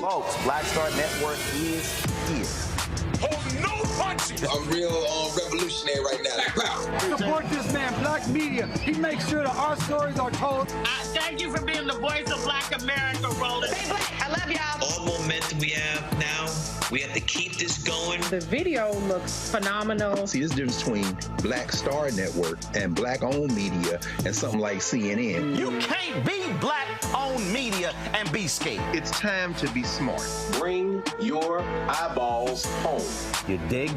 Folks, Black Star Network is here. Hold no punches! I'm real revolutionary right now. Support this man, Black Media. He makes sure that our stories are told. Thank you for being the voice of Black America, Roland. Stay black. I love y'all. All momentum we have now, we have to keep this going. The video looks phenomenal. See, there's a difference between Black Star Network and Black-owned media and something like CNN. You can't be Black-owned media and be scared. It's time to be smart. Bring your eyeballs home. You dig?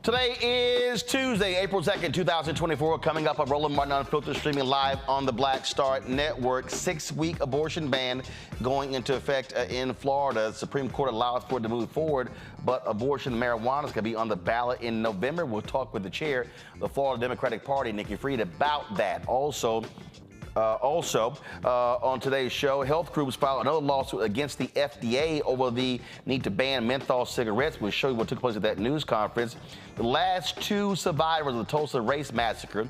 Today is Tuesday, April 2nd, 2024. Coming up, a Roland Martin Unfiltered streaming live on the Black Star Network. 6-week abortion ban going into effect in Florida. The Supreme Court allows for it to move forward, but abortion marijuana is going to be on the ballot in November. We'll talk with the chair of the Florida Democratic Party, Nikki Fried, about that. Also, on today's show, health groups filed another lawsuit against the FDA over the need to ban menthol cigarettes. We'll show you what took place at that news conference. The last two survivors of the Tulsa Race Massacre,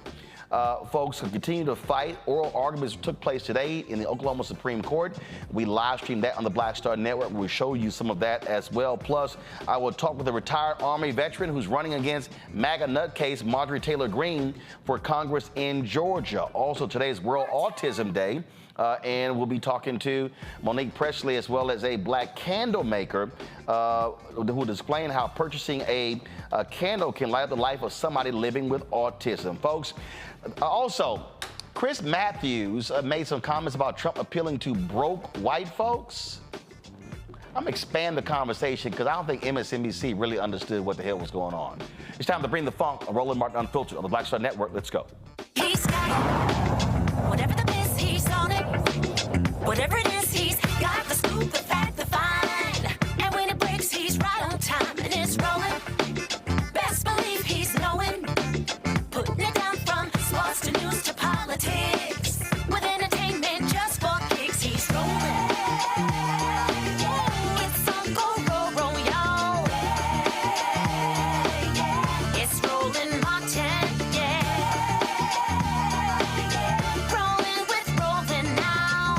folks, continue to fight. Oral arguments took place today in the Oklahoma Supreme Court. We live streamed that on the Black Star Network. We'll show you some of that as well. Plus, I will talk with a retired Army veteran who's running against MAGA nutcase Marjorie Taylor Greene for Congress in Georgia. Also, today is World Autism Day. And we'll be talking to Monique Presley, as well as a black candle maker who will explain how purchasing a candle can light up the life of somebody living with autism. Folks, also, Chris Matthews made some comments about Trump appealing to broke white folks. I'm going to expand the conversation because I don't think MSNBC really understood what the hell was going on. It's time to bring the funk on Roland Martin Unfiltered on the Black Star Network. Let's go. He's got it. Whatever the biz, he's on it. Whatever it is, he's got the scoop, the fact, the find. And when it breaks, he's right on time and it's rolling. Best believe he's knowing. Putting it down from sports to news to politics. With entertainment just for kicks, he's rolling. It's Uncle Roro, y'all. It's Roland Martin, yeah. Rolling with Roland now.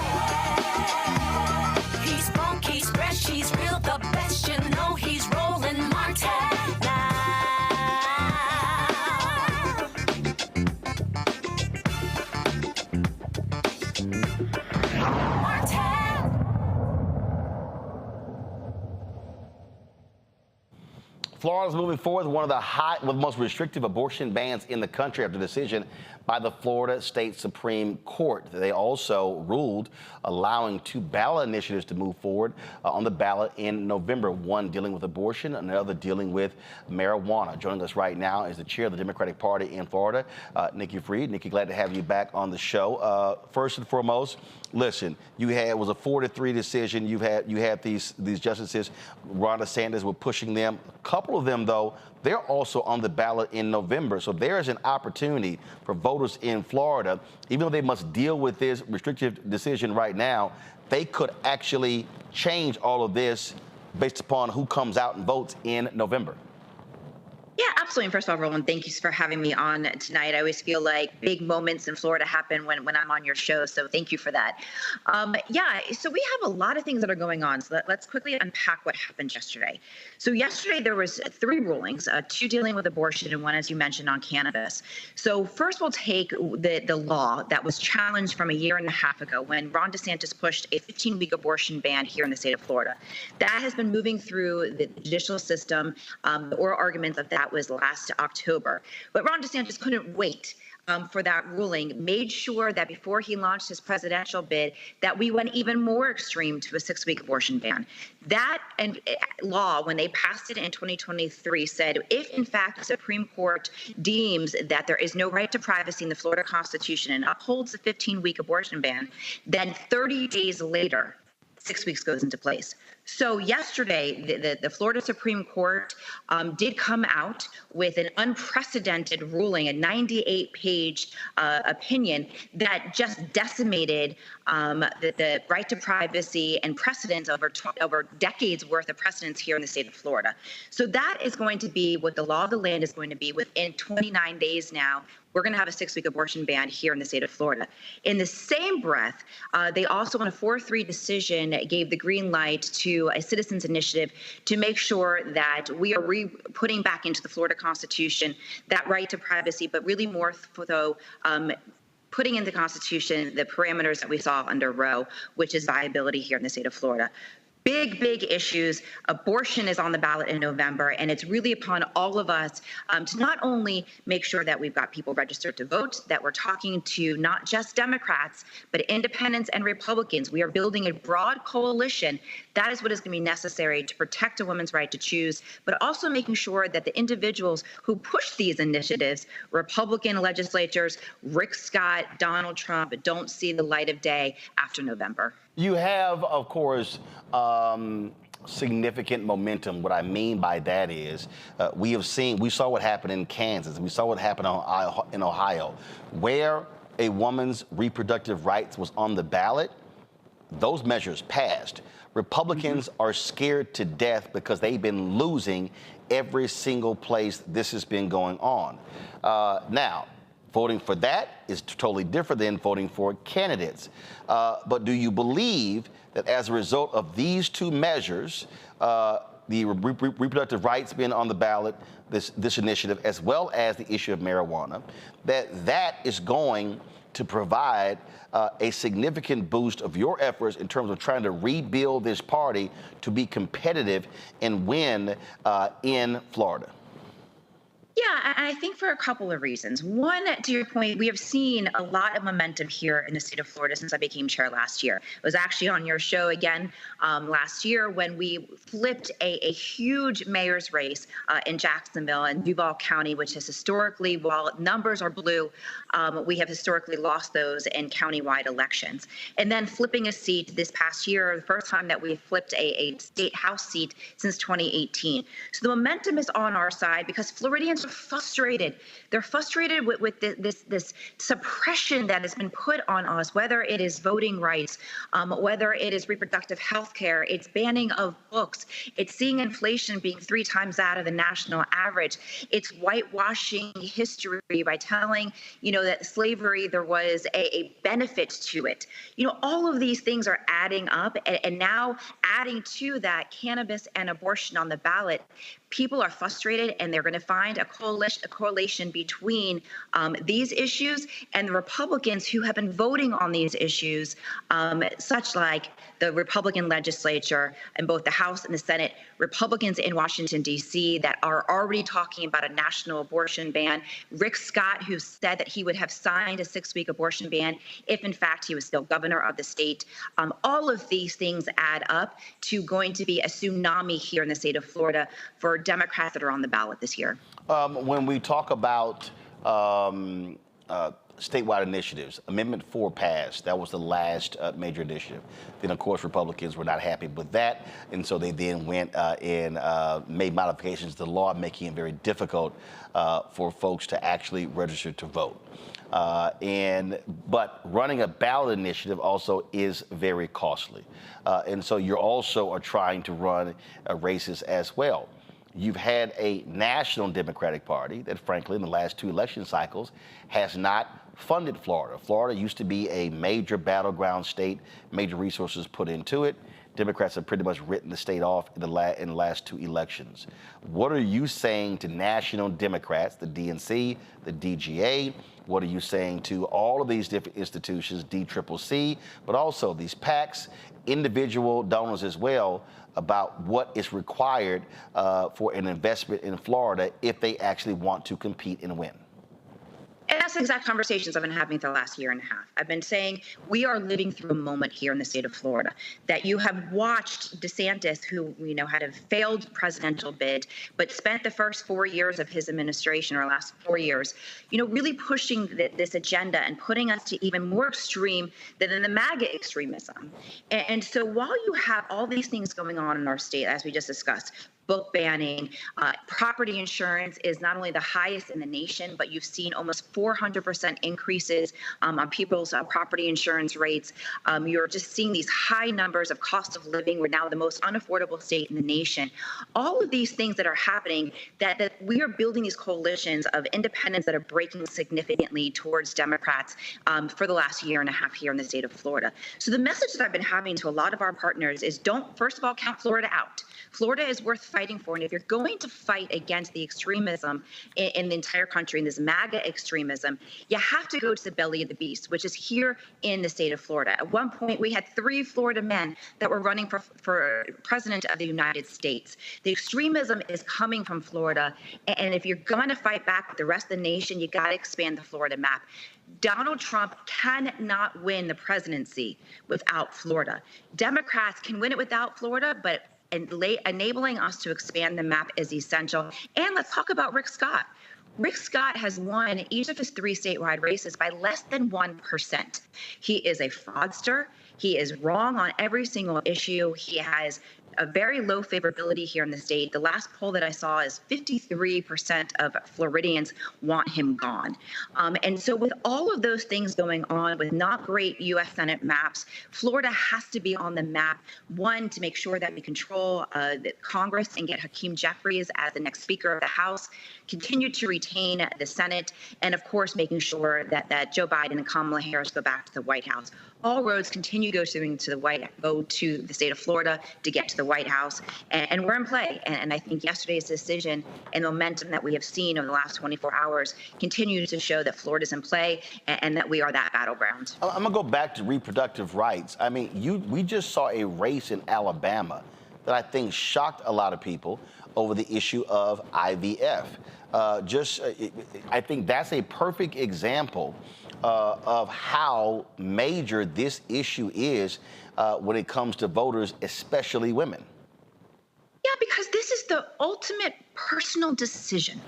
He's funky, he's fresh, he's real, the best, you know he's Roland Martin now. Martin. Florida's moving forward with one of the most restrictive abortion bans in the country after a decision by the Florida State Supreme Court. They also ruled allowing 2 ballot initiatives to move forward on the ballot in November, one dealing with abortion, another dealing with marijuana. Joining us right now is the chair of the Democratic Party in Florida, Nikki Fried. Nikki, glad to have you back on the show. First and foremost, listen, it was a 4-3 decision. You had these justices. Ron DeSantis were pushing them. A couple of them, though, they're also on the ballot in November. So there is an opportunity for voters in Florida, even though they must deal with this restrictive decision right now, they could actually change all of this based upon who comes out and votes in November. Yeah, absolutely. And first of all, Roland, thank you for having me on tonight. I always feel like big moments in Florida happen when I'm on your show, so thank you for that. Yeah, so we have a lot of things that are going on. So let's quickly unpack what happened yesterday. So yesterday there was 3 rulings, 2 dealing with abortion and 1, as you mentioned, on cannabis. So first we'll take the law that was challenged from a year and a half ago when Ron DeSantis pushed a 15-week abortion ban here in the state of Florida. That has been moving through the judicial system. The oral arguments of that was last October. But Ron DeSantis couldn't wait for that ruling, made sure that before he launched his presidential bid, that we went even more extreme to a 6-week abortion ban. That and law, when they passed it in 2023, said if in fact the Supreme Court deems that there is no right to privacy in the Florida Constitution and upholds the 15-week abortion ban, then 30 days later, 6 weeks goes into place. So yesterday, the Florida Supreme Court did come out with an unprecedented ruling, a 98-page opinion that just decimated the right to privacy and precedents over decades worth of precedents here in the state of Florida. So that is going to be what the law of the land is going to be within 29 days now. We're going to have a 6-week abortion ban here in the state of Florida. In the same breath, they also, in a 4-3 decision, gave the green light to a citizens initiative to make sure that we are putting back into the Florida Constitution that right to privacy, but really more so putting in the Constitution the parameters that we saw under Roe, which is viability here in the state of Florida. Big issues. Abortion is on the ballot in November, and it's really upon all of us to not only make sure that we've got people registered to vote, that we're talking to not just Democrats, but independents and Republicans. We are building a broad coalition. That is what is going to be necessary to protect a woman's right to choose, but also making sure that the individuals who push these initiatives, Republican legislators, Rick Scott, Donald Trump, don't see the light of day after November. You have, of course, significant momentum. What I mean by that is we saw what happened in Kansas. We saw what happened in Ohio, where a woman's reproductive rights was on the ballot. Those measures passed. Republicans are scared to death because they've been losing every single place this has been going on. Now, voting for that is totally different than voting for candidates. But do you believe that as a result of these 2 measures, the reproductive rights being on the ballot, this initiative, as well as the issue of marijuana, that is going to provide a significant boost of your efforts in terms of trying to rebuild this party to be competitive and win in Florida? Yeah, I think for a couple of reasons. One, to your point, we have seen a lot of momentum here in the state of Florida since I became chair last year. I was actually on your show again last year when we flipped a huge mayor's race in Jacksonville and Duval County, which has historically, while numbers are blue, we have historically lost those in countywide elections. And then flipping a seat this past year, the first time that we flipped a state house seat since 2018. So the momentum is on our side because Floridians are frustrated. They're frustrated with this suppression that has been put on us, whether it is voting rights, whether it is reproductive health care, it's banning of books, it's seeing inflation being 3 times that of the national average. It's whitewashing history by telling, that slavery, there was a benefit to it. All of these things are adding up, and now adding to that cannabis and abortion on the ballot. people are frustrated, and they're going to find a correlation between these issues and the Republicans who have been voting on these issues, such like the Republican legislature in both the House and the Senate, Republicans in Washington, D.C. that are already talking about a national abortion ban. Rick Scott, who said that he would have signed a 6-week abortion ban if, in fact, he was still governor of the state. All of these things add up to going to be a tsunami here in the state of Florida for Democrats that are on the ballot this year. When we talk about statewide initiatives, Amendment 4 passed. That was the last major initiative. Then, of course, Republicans were not happy with that, and so they then went and made modifications to the law, making it very difficult for folks to actually register to vote. But running a ballot initiative also is very costly. And so you also are trying to run races as well. You've had a national Democratic Party that, frankly, in the last 2 election cycles has not funded Florida. Florida used to be a major battleground state, major resources put into it. Democrats have pretty much written the state off in the last 2 elections. What are you saying to national Democrats, the DNC, the DGA? What are you saying to all of these different institutions, DCCC, but also these PACs, individual donors as well, about what is required for an investment in Florida if they actually want to compete and win? And that's the exact conversations I've been having for the last year and a half. I've been saying we are living through a moment here in the state of Florida that you have watched DeSantis, who had a failed presidential bid, but spent the first 4 years of his administration, or last 4 years, really pushing this agenda and putting us to even more extreme than the MAGA extremism. And so while you have all these things going on in our state, as we just discussed, book banning, property insurance is not only the highest in the nation, but you've seen almost 400% increases on people's property insurance rates. You're just seeing these high numbers of cost of living. We're now the most unaffordable state in the nation. All of these things that are happening, that we are building these coalitions of independents that are breaking significantly towards Democrats for the last year and a half here in the state of Florida. So the message that I've been having to a lot of our partners is don't, first of all, count Florida out. Florida is worth fighting for. And if you're going to fight against the extremism in the entire country, and this MAGA extremism, you have to go to the belly of the beast, which is here in the state of Florida. At one point, we had 3 Florida men that were running for president of the United States. The extremism is coming from Florida. And if you're going to fight back with the rest of the nation, you got to expand the Florida map. Donald Trump cannot win the presidency without Florida. Democrats can win it without Florida, but enabling us to expand the map is essential. And let's talk about Rick Scott. Rick Scott has won each of his 3 statewide races by less than 1%. He is a fraudster. He is wrong on every single issue. He has a very low favorability here in the state. The last poll that I saw is 53% of Floridians want him gone. And so with all of those things going on, with not great U.S. Senate maps, Florida has to be on the map, one, to make sure that we control the Congress and get Hakeem Jeffries as the next Speaker of the House, continue to retain the Senate, and of course, making sure that Joe Biden and Kamala Harris go back to the White House. All roads continue to go to the state of Florida to get to the White House, and we're in play. And I think yesterday's decision and the momentum that we have seen over the last 24 hours continues to show that Florida's in play and that we are that battleground. I'm going to go back to reproductive rights. I mean, we just saw a race in Alabama that I think shocked a lot of people over the issue of IVF. I think that's a perfect example of how major this issue is when it comes to voters, especially women. Yeah, because this is the ultimate personal decision.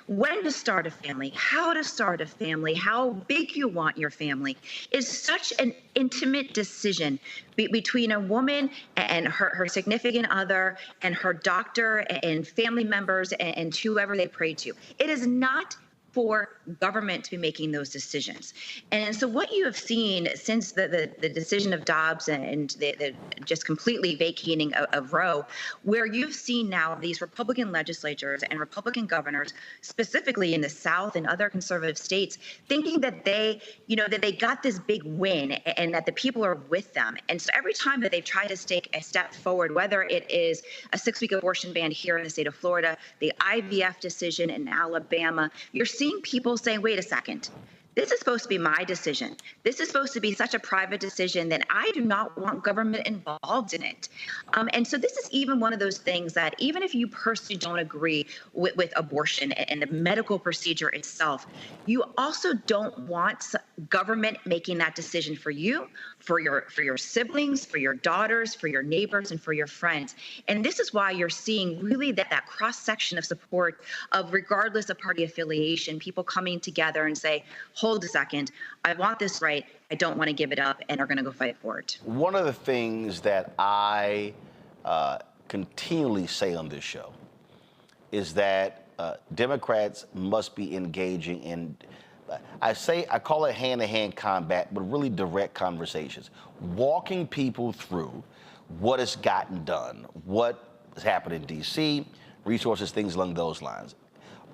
When to start a family, how to start a family, how big you want your family is such an intimate decision between a woman and her significant other and her doctor and family members and whoever they pray to. It is not for government to be making those decisions. And so what you have seen since the decision of Dobbs and the just completely vacating of Roe, where you've seen now these Republican legislatures and Republican governors, specifically in the South and other conservative states, thinking that they got this big win and that the people are with them. And so every time that they've tried to take a step forward, whether it is a 6-week abortion ban here in the state of Florida, the IVF decision in Alabama, you're seeing people saying, wait a second, this is supposed to be my decision. This is supposed to be such a private decision that I do not want government involved in it. And so this is even one of those things that even if you personally don't agree with abortion and the medical procedure itself, you also don't want government making that decision for you, for your siblings, for your daughters, for your neighbors, and for your friends. And this is why you're seeing really that cross-section of support of, regardless of party affiliation, people coming together and say, hold a second, I want this right, I don't want to give it up, and are going to go fight for it. One of the things that I continually say on this show is that Democrats must be engaging in, I call it hand-to-hand combat, but really direct conversations, walking people through what has gotten done, what has happened in D.C., resources, things along those lines.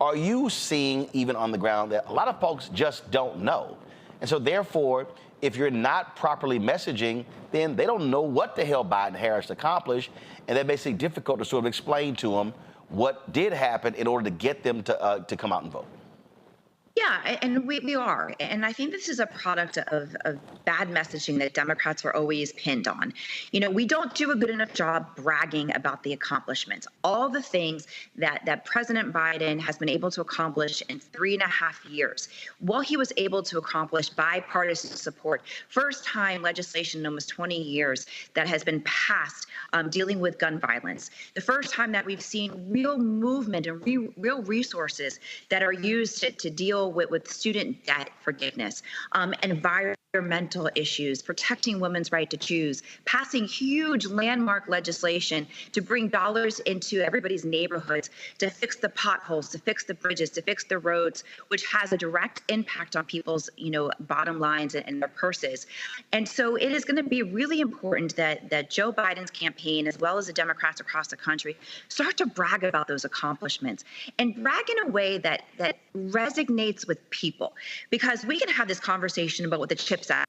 Are you seeing, even on the ground, that a lot of folks just don't know? And so therefore, if you're not properly messaging, then they don't know what the hell Biden and Harris accomplished, and that makes it difficult to sort of explain to them what did happen in order to get them to come out and vote. Yeah, and we are. And I think this is a product of bad messaging that Democrats are always pinned on. We don't do a good enough job bragging about the accomplishments, all the things that President Biden has been able to accomplish in 3.5 years. What he was able to accomplish, bipartisan support, first time legislation in almost 20 years that has been passed dealing with gun violence. The first time that we've seen real movement and real resources that are used to deal with student debt forgiveness, environmental issues, protecting women's right to choose, passing huge landmark legislation to bring dollars into everybody's neighborhoods to fix the potholes, to fix the bridges, to fix the roads, which has a direct impact on people's, bottom lines and their purses. And so it is going to be really important that Joe Biden's campaign, as well as the Democrats across the country, start to brag about those accomplishments and brag in a way that resonates with people, because we can have this conversation about what the CHIPS Act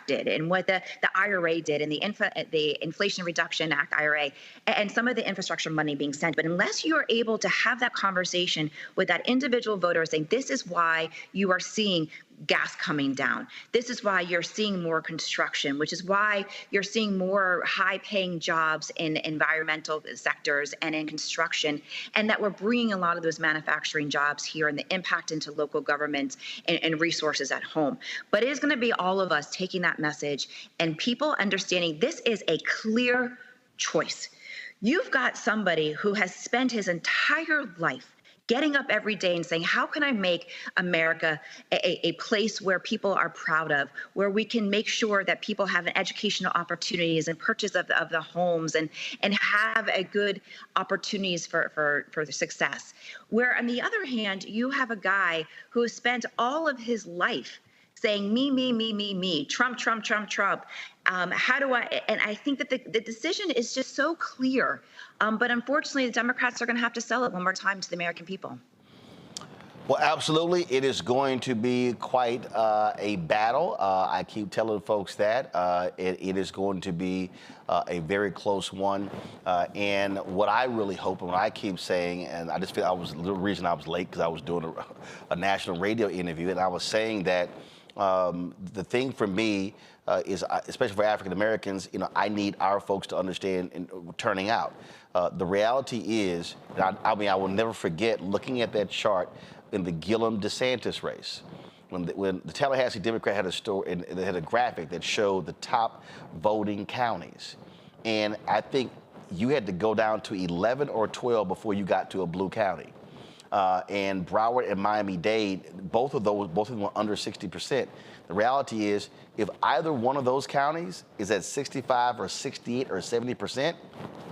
did and what the IRA did and the Inflation Reduction Act, IRA, and some of the infrastructure money being sent. But unless you are able to have that conversation with that individual voter saying, this is why you are seeing gas coming down. This is why you're seeing more construction, which is why you're seeing more high-paying jobs in environmental sectors and in construction, and that we're bringing a lot of those manufacturing jobs here and the impact into local governments and resources at home. But it is going to be all of us taking that message and people understanding this is a clear choice. You've got somebody who has spent his entire life getting up every day and saying, how can I make America a place where people are proud of, where we can make sure that people have an educational opportunities and purchase of the homes and have a good opportunities for success. Where on the other hand, you have a guy who has spent all of his life saying me, Trump. How do I? And I think that the decision is just so clear. But unfortunately, the Democrats are going to have to sell it one more time to the American people. Well, absolutely. It is going to be quite a battle. I keep telling folks that. It is going to be a very close one. And what I really hope, and what I keep saying, and I just feel the reason I was late because I was doing a national radio interview, and I was saying that the thing for me is, especially for African Americans, I need our folks to understand in turning out. The reality is, I will never forget looking at that chart in the Gillum-DeSantis race. When the Tallahassee Democrat had a story, and they had a graphic that showed the top voting counties. And I think you had to go down to 11 or 12 before you got to a blue county. And Broward and Miami-Dade, both of them were under 60%. The reality is, if either one of those counties is at 65 or 68 or 70%,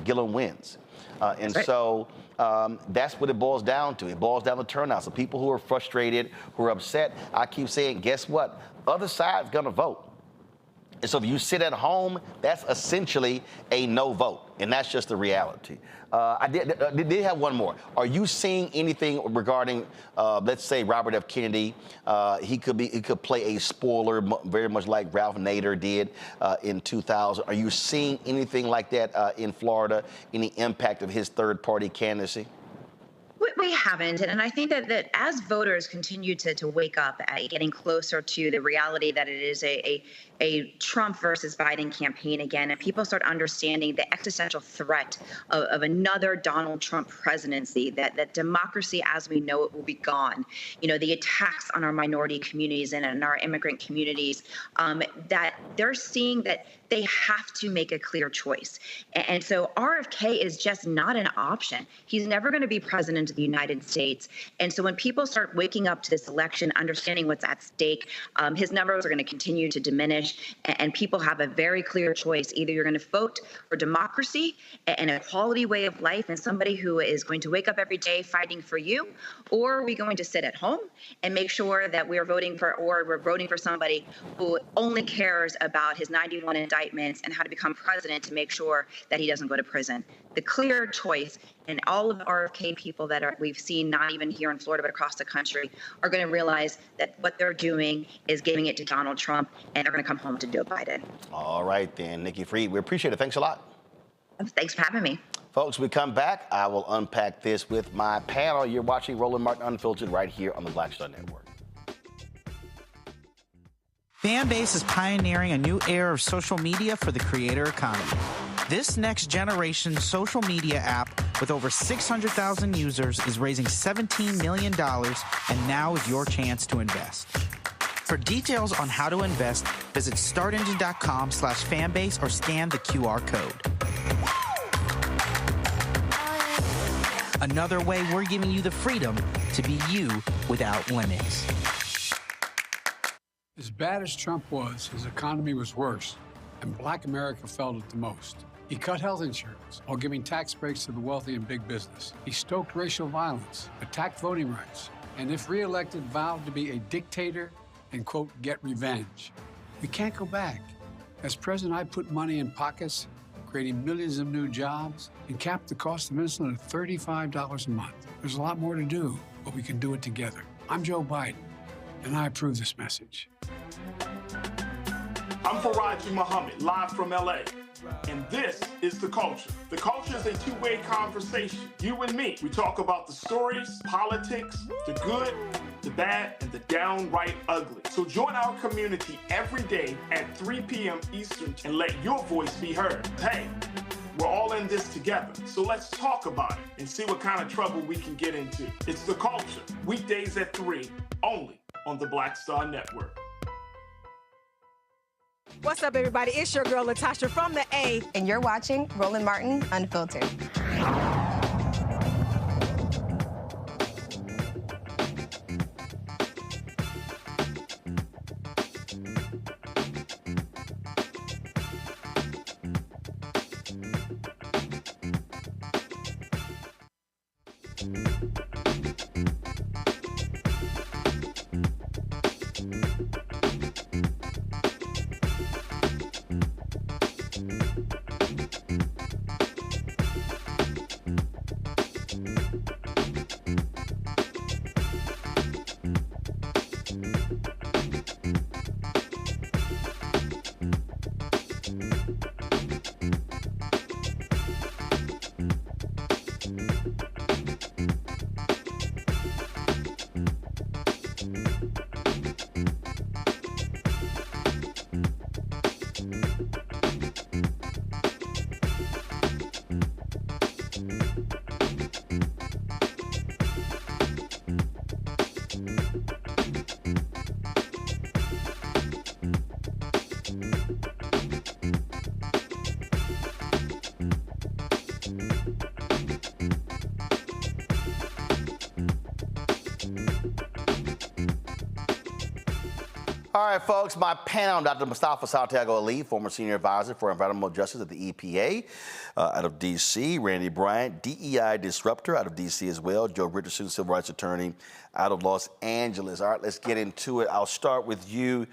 Gillum wins. And so that's what it boils down to. It boils down to turnout. So people who are frustrated, who are upset, I keep saying, guess what? Other side's going to vote. And so if you sit at home, that's essentially a no vote. And that's just the reality. I did have one more. Are you seeing anything regarding, let's say, Robert F. Kennedy? He could play a spoiler, very much like Ralph Nader did in 2000. Are you seeing anything like that in Florida? Any impact of his third-party candidacy? We haven't, and I think that as voters continue to wake up, getting closer to the reality that it is a Trump versus Biden campaign again, and people start understanding the existential threat of another Donald Trump presidency, that democracy as we know it will be gone. You know, the attacks on our minority communities and our immigrant communities, that they're seeing that they have to make a clear choice. And so RFK is just not an option. He's never going to be president of the United States. And so when people start waking up to this election, understanding what's at stake, his numbers are going to continue to diminish. And people have a very clear choice. Either you're going to vote for democracy and a quality way of life and somebody who is going to wake up every day fighting for you, or are we going to sit at home and make sure that we're voting for somebody who only cares about his 91 indictments and how to become president to make sure that he doesn't go to prison. The clear choice, and all of the RFK people that we've seen, not even here in Florida, but across the country, are going to realize that what they're doing is giving it to Donald Trump, and they're going to come home to Joe Biden. All right, then, Nikki Fried, we appreciate it. Thanks a lot. Thanks for having me. Folks, we come back, I will unpack this with my panel. You're watching Roland Martin Unfiltered right here on the Black Star Network. Fanbase is pioneering a new era of social media for the creator economy. This next generation social media app with over 600,000 users is raising $17 million, and now is your chance to invest. For details on how to invest, visit startengine.com/fanbase or scan the QR code. Another way we're giving you the freedom to be you without limits. As bad as Trump was, his economy was worse, and Black America felt it the most. He cut health insurance while giving tax breaks to the wealthy and big business. He stoked racial violence, attacked voting rights, and if reelected, vowed to be a dictator and, quote, get revenge. We can't go back. As president, I put money in pockets, creating millions of new jobs, and capped the cost of insulin at $35 a month. There's a lot more to do, but we can do it together. I'm Joe Biden, and I approve this message. I'm Faraji Muhammad, live from LA. And this is The Culture. The Culture is a two-way conversation. You and me. We talk about the stories, politics, the good, the bad, and the downright ugly. So join our community every day at 3 p.m. Eastern and let your voice be heard. Hey, we're all in this together. So let's talk about it and see what kind of trouble we can get into. It's The Culture, weekdays at 3, only on the Black Star Network. What's up, everybody? It's your girl, Latasha from the A. And you're watching Roland Martin Unfiltered. All right, folks, my panel, Dr. Mustafa Santiago Ali, former senior advisor for environmental justice at the EPA out of D.C., Randy Bryant, DEI disruptor out of D.C. as well, Joe Richardson, civil rights attorney out of Los Angeles. All right, let's get into it. I'll start with you,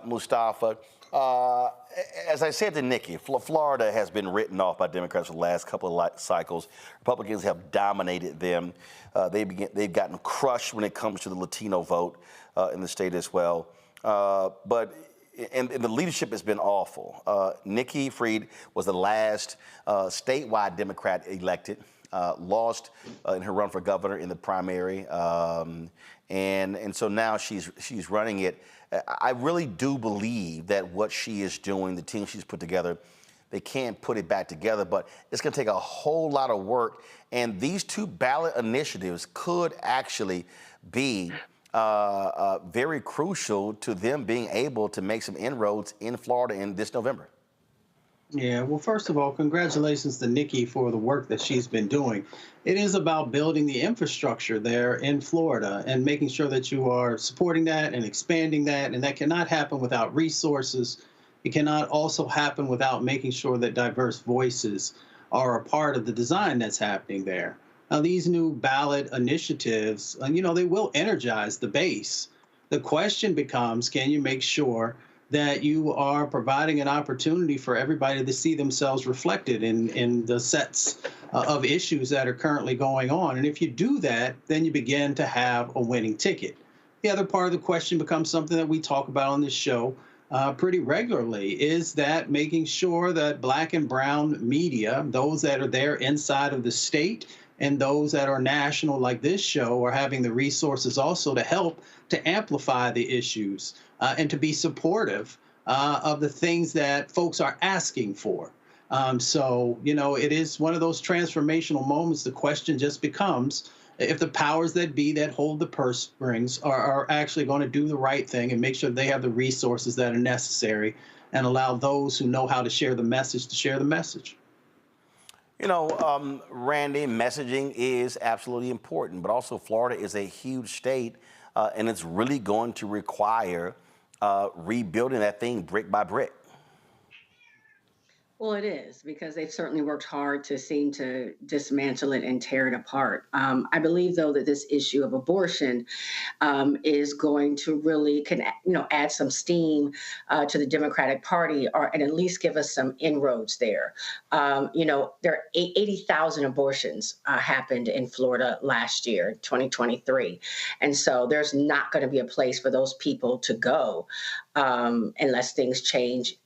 Mustafa. As I said to Nikki, Florida has been written off by Democrats for the last couple of cycles. Republicans have dominated them. They've gotten crushed when it comes to the Latino vote in the state as well. But the leadership has been awful. Nikki Fried was the last statewide Democrat elected, lost in her run for governor in the primary, and so now she's running it. I really do believe that what she is doing, the team she's put together, they can't put it back together, but it's going to take a whole lot of work. And these two ballot initiatives could actually be very crucial to them being able to make some inroads in Florida in this November. Yeah, well, first of all, congratulations to Nikki for the work that she's been doing. It is about building the infrastructure there in Florida and making sure that you are supporting that and expanding that. And that cannot happen without resources. It cannot also happen without making sure that diverse voices are a part of the design that's happening there. Now, these new ballot initiatives, they will energize the base. The question becomes, can you make sure that you are providing an opportunity for everybody to see themselves reflected in the sets of issues that are currently going on? And if you do that, then you begin to have a winning ticket. The other part of the question becomes something that we talk about on this show pretty regularly, is that making sure that Black and brown media, those that are there inside of the state and those that are national like this show, are having the resources also to help to amplify the issues and to be supportive of the things that folks are asking for. So, it is one of those transformational moments. The question just becomes if the powers that be that hold the purse strings are actually going to do the right thing and make sure they have the resources that are necessary and allow those who know how to share the message to share the message. Randy, messaging is absolutely important, but also Florida is a huge state, and it's really going to require rebuilding that thing brick by brick. Well, it is, because they've certainly worked hard to seem to dismantle it and tear it apart. I believe, though, that this issue of abortion is going to really add some steam to the Democratic Party, and at least give us some inroads there. There are 80,000 abortions happened in Florida last year, 2023. And so there's not going to be a place for those people to go unless things change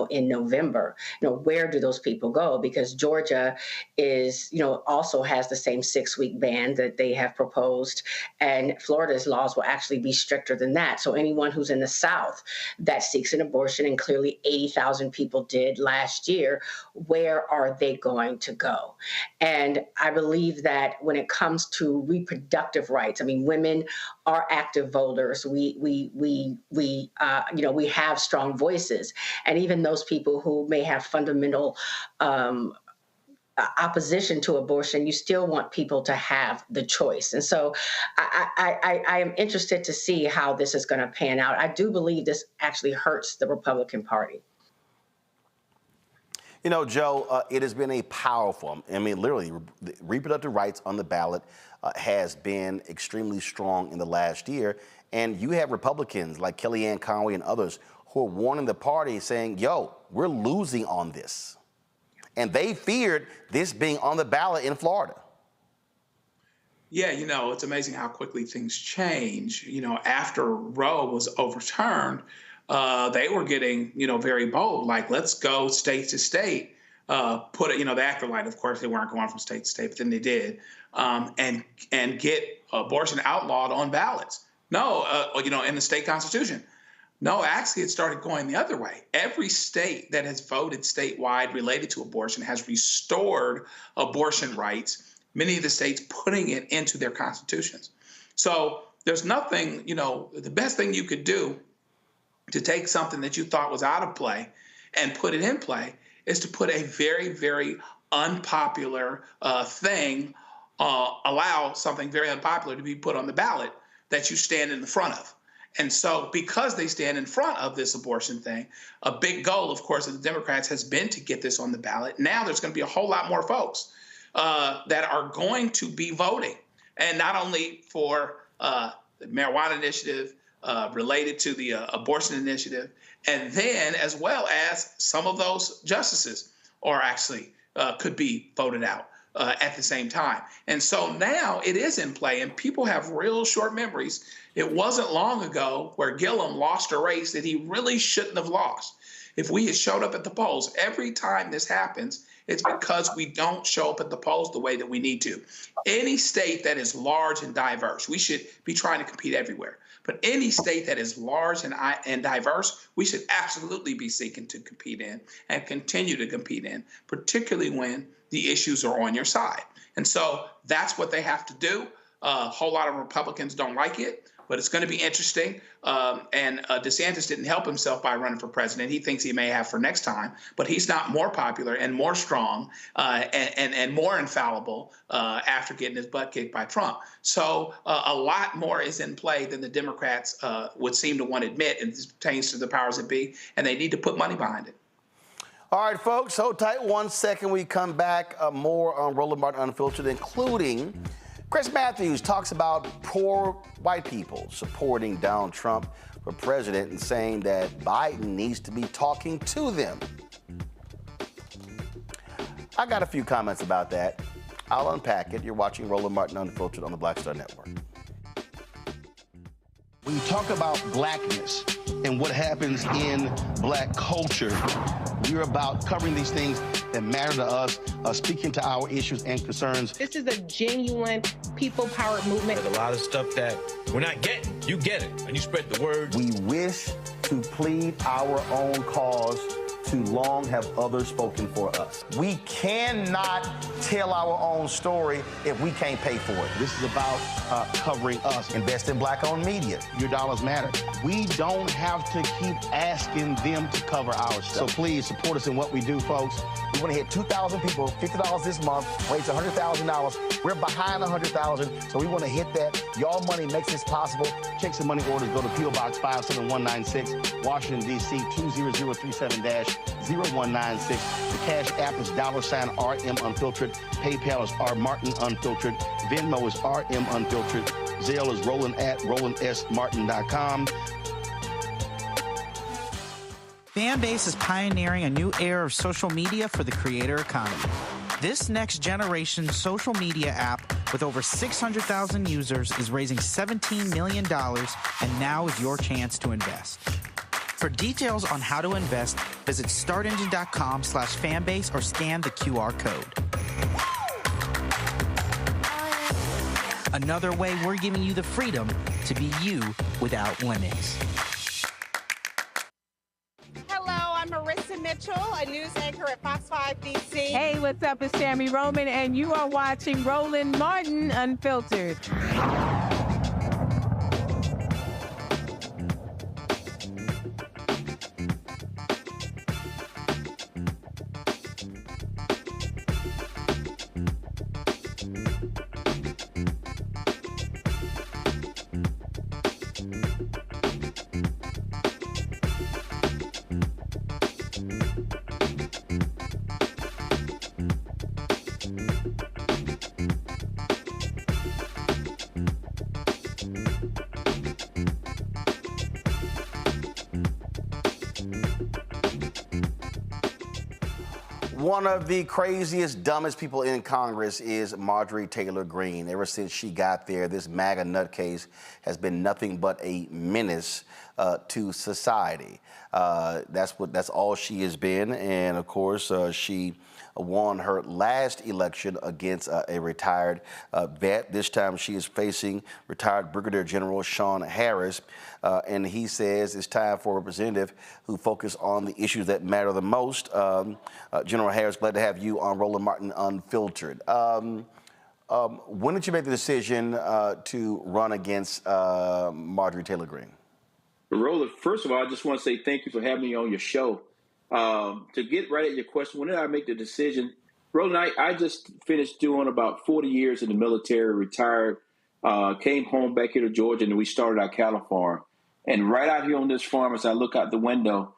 in November. Where do those people go? Because Georgia is, also has the same 6-week ban that they have proposed, and Florida's laws will actually be stricter than that. So anyone who's in the South that seeks an abortion, and clearly 80,000 people did last year, where are they going to go? And I believe that when it comes to reproductive rights, women are active voters. We have strong voices, and even those people who may have fundamental opposition to abortion, you still want people to have the choice. And so I am interested to see how this is going to pan out. I do believe this actually hurts the Republican Party. Joe, it has been a powerful, literally, reproductive rights on the ballot has been extremely strong in the last year. And you have Republicans like Kellyanne Conway and others who are warning the party, saying, we're losing on this. And they feared this being on the ballot in Florida. Yeah, it's amazing how quickly things change. After Roe was overturned, they were getting, very bold, like, let's go state to state, put it, the acolyte, of course, they weren't going from state to state, but then they did, and get abortion outlawed on ballots. No, in the state constitution. No, actually, it started going the other way. Every state that has voted statewide related to abortion has restored abortion rights, many of the states putting it into their constitutions. So there's nothing, the best thing you could do to take something that you thought was out of play and put it in play is to put a very, very unpopular thing, allow something very unpopular to be put on the ballot that you stand in the front of. And so because they stand in front of this abortion thing, a big goal, of course, of the Democrats has been to get this on the ballot. Now there's going to be a whole lot more folks that are going to be voting, and not only for the marijuana initiative related to the abortion initiative, and then as well as some of those justices are actually could be voted out at the same time. And so now it is in play, and people have real short memories. It wasn't long ago where Gillum lost a race that he really shouldn't have lost. If we had showed up at the polls, every time this happens, it's because we don't show up at the polls the way that we need to. Any state that is large and diverse, we should be trying to compete everywhere. But any state that is large and diverse, we should absolutely be seeking to compete in and continue to compete in, particularly when the issues are on your side. And so that's what they have to do. A whole lot of Republicans don't like it, but it's going to be interesting. And DeSantis didn't help himself by running for president. He thinks he may have for next time, but he's not more popular and more strong and more infallible after getting his butt kicked by Trump. So a lot more is in play than the Democrats would seem to want to admit, and this pertains to the powers that be, and they need to put money behind it. All right, folks, hold tight 1 second. We come back more on Roland Martin Unfiltered, including Chris Matthews talks about poor white people supporting Donald Trump for president and saying that Biden needs to be talking to them. I got a few comments about that. I'll unpack it. You're watching Roland Martin Unfiltered on the Black Star Network. When you talk about blackness and what happens in black culture, we're about covering these things that matter to us, speaking to our issues and concerns. This is a genuine people-powered movement. There's a lot of stuff that we're not getting. You get it, and you spread the word. We wish to plead our own cause. Too long have others spoken for us. We cannot tell our own story if we can't pay for it. This is about covering us. Invest in black-owned media. Your dollars matter. We don't have to keep asking them to cover our stuff. So please support us in what we do, folks. We want to hit 2,000 people, $50 this month, raise $100,000. We're behind 100,000, so we want to hit that. Y'all money makes this possible. Check some money orders. Go to P.O. Box 57196, Washington, D.C. 20037-0196. The Cash App is $RM Unfiltered. PayPal is R Martin Unfiltered. Venmo is RM Unfiltered. Zelle is Roland at RolandSMartin.com. Fanbase is pioneering a new era of social media for the creator economy. This next generation social media app with over 600,000 users is raising $17 million, and now is your chance to invest. For details on how to invest, visit startengine.com/fanbase or scan the QR code. Another way we're giving you the freedom to be you without limits. I'm Marissa Mitchell, a news anchor at Fox 5 DC. Hey, what's up? It's Tammy Roman, and you are watching Roland Martin Unfiltered. One of the craziest, dumbest people in Congress is Marjorie Taylor Greene. Ever since she got there, this MAGA nutcase has been nothing but a menace to society. That's all she has been. And of course, she won her last election against a retired vet. This time she is facing retired Brigadier General Sean Harris. And he says it's time for a representative who focus on the issues that matter the most. General Harris, glad to have you on Roland Martin Unfiltered. When did you make the decision to run against Marjorie Taylor Greene? Roland, first of all, I just want to say thank you for having me on your show. To get right at your question, when did I make the decision? Roland, I just finished doing about 40 years in the military, retired, came home back here to Georgia, and we started our cattle farm. And right out here on this farm, as I look out the window,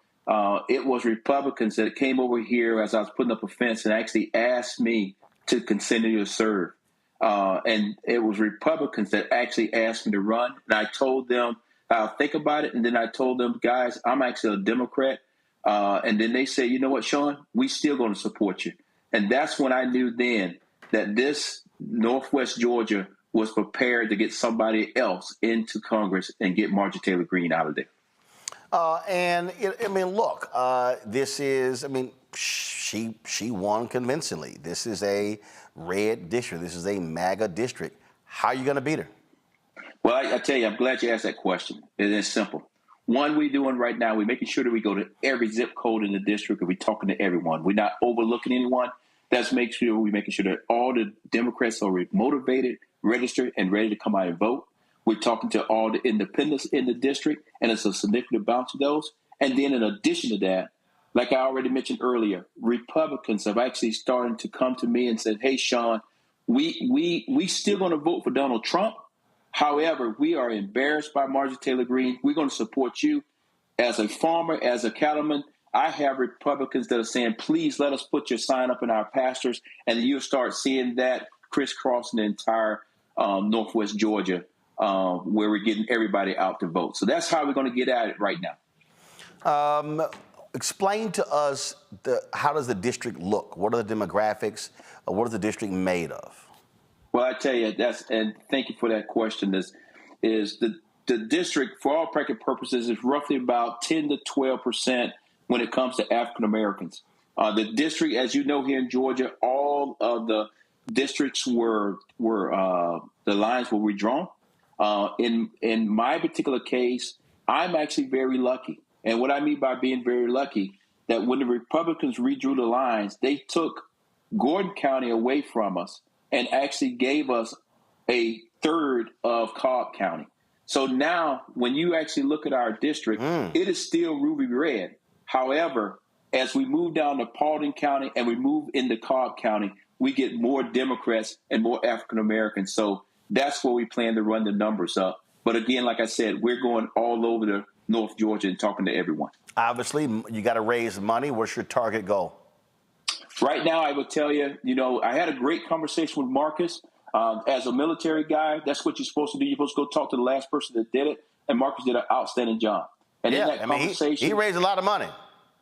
it was Republicans that came over here as I was putting up a fence and actually asked me to continue to serve. And it was Republicans that actually asked me to run. And I told them, I'll think about it. And then I told them, guys, I'm actually a Democrat. And then they said, you know what, Sean, we still going to support you. And that's when I knew then that this Northwest Georgia was prepared to get somebody else into Congress and get Marjorie Taylor Greene out of there. This is, she won convincingly. This is a red district. This is a MAGA district. How are you going to beat her? Well, I tell you, I'm glad you asked that question. It is simple. One, we're doing right now, we're making sure that we go to every zip code in the district and we're talking to everyone. We're not overlooking anyone. That's we're making sure that all the Democrats are motivated, registered, and ready to come out and vote. We're talking to all the independents in the district, and it's a significant bunch of those. And then in addition to that, like I already mentioned earlier, Republicans have actually started to come to me and said, hey, Sean, we still going to vote for Donald Trump. However, we are embarrassed by Marjorie Taylor Greene. We're going to support you as a farmer, as a cattleman. I have Republicans that are saying, please let us put your sign up in our pastures. And you'll start seeing that crisscrossing the entire Northwest Georgia, where we're getting everybody out to vote. So that's how we're going to get at it right now. Explain to us, how does the district look? What are the demographics? What is the district made of? Well, I tell you, and thank you for that question, is the district, for all practical purposes, is roughly about 10 to 12% when it comes to African Americans. The district, as you know, here in Georgia, all of the districts the lines were redrawn. In my particular case, I'm actually very lucky. And what I mean by being very lucky, that when the Republicans redrew the lines, they took Gordon County away from us and actually gave us a third of Cobb County. So now when you actually look at our district, it is still ruby red. However, as we move down to Paulding County and we move into Cobb County, we get more Democrats and more African Americans. So that's where we plan to run the numbers up. But again, like I said, we're going all over the North Georgia and talking to everyone. Obviously, you got to raise money. What's your target goal? Right now, I would tell you, I had a great conversation with Marcus. As a military guy, that's what you're supposed to do. You're supposed to go talk to the last person that did it. And Marcus did an outstanding job. And in that conversation, he raised a lot of money.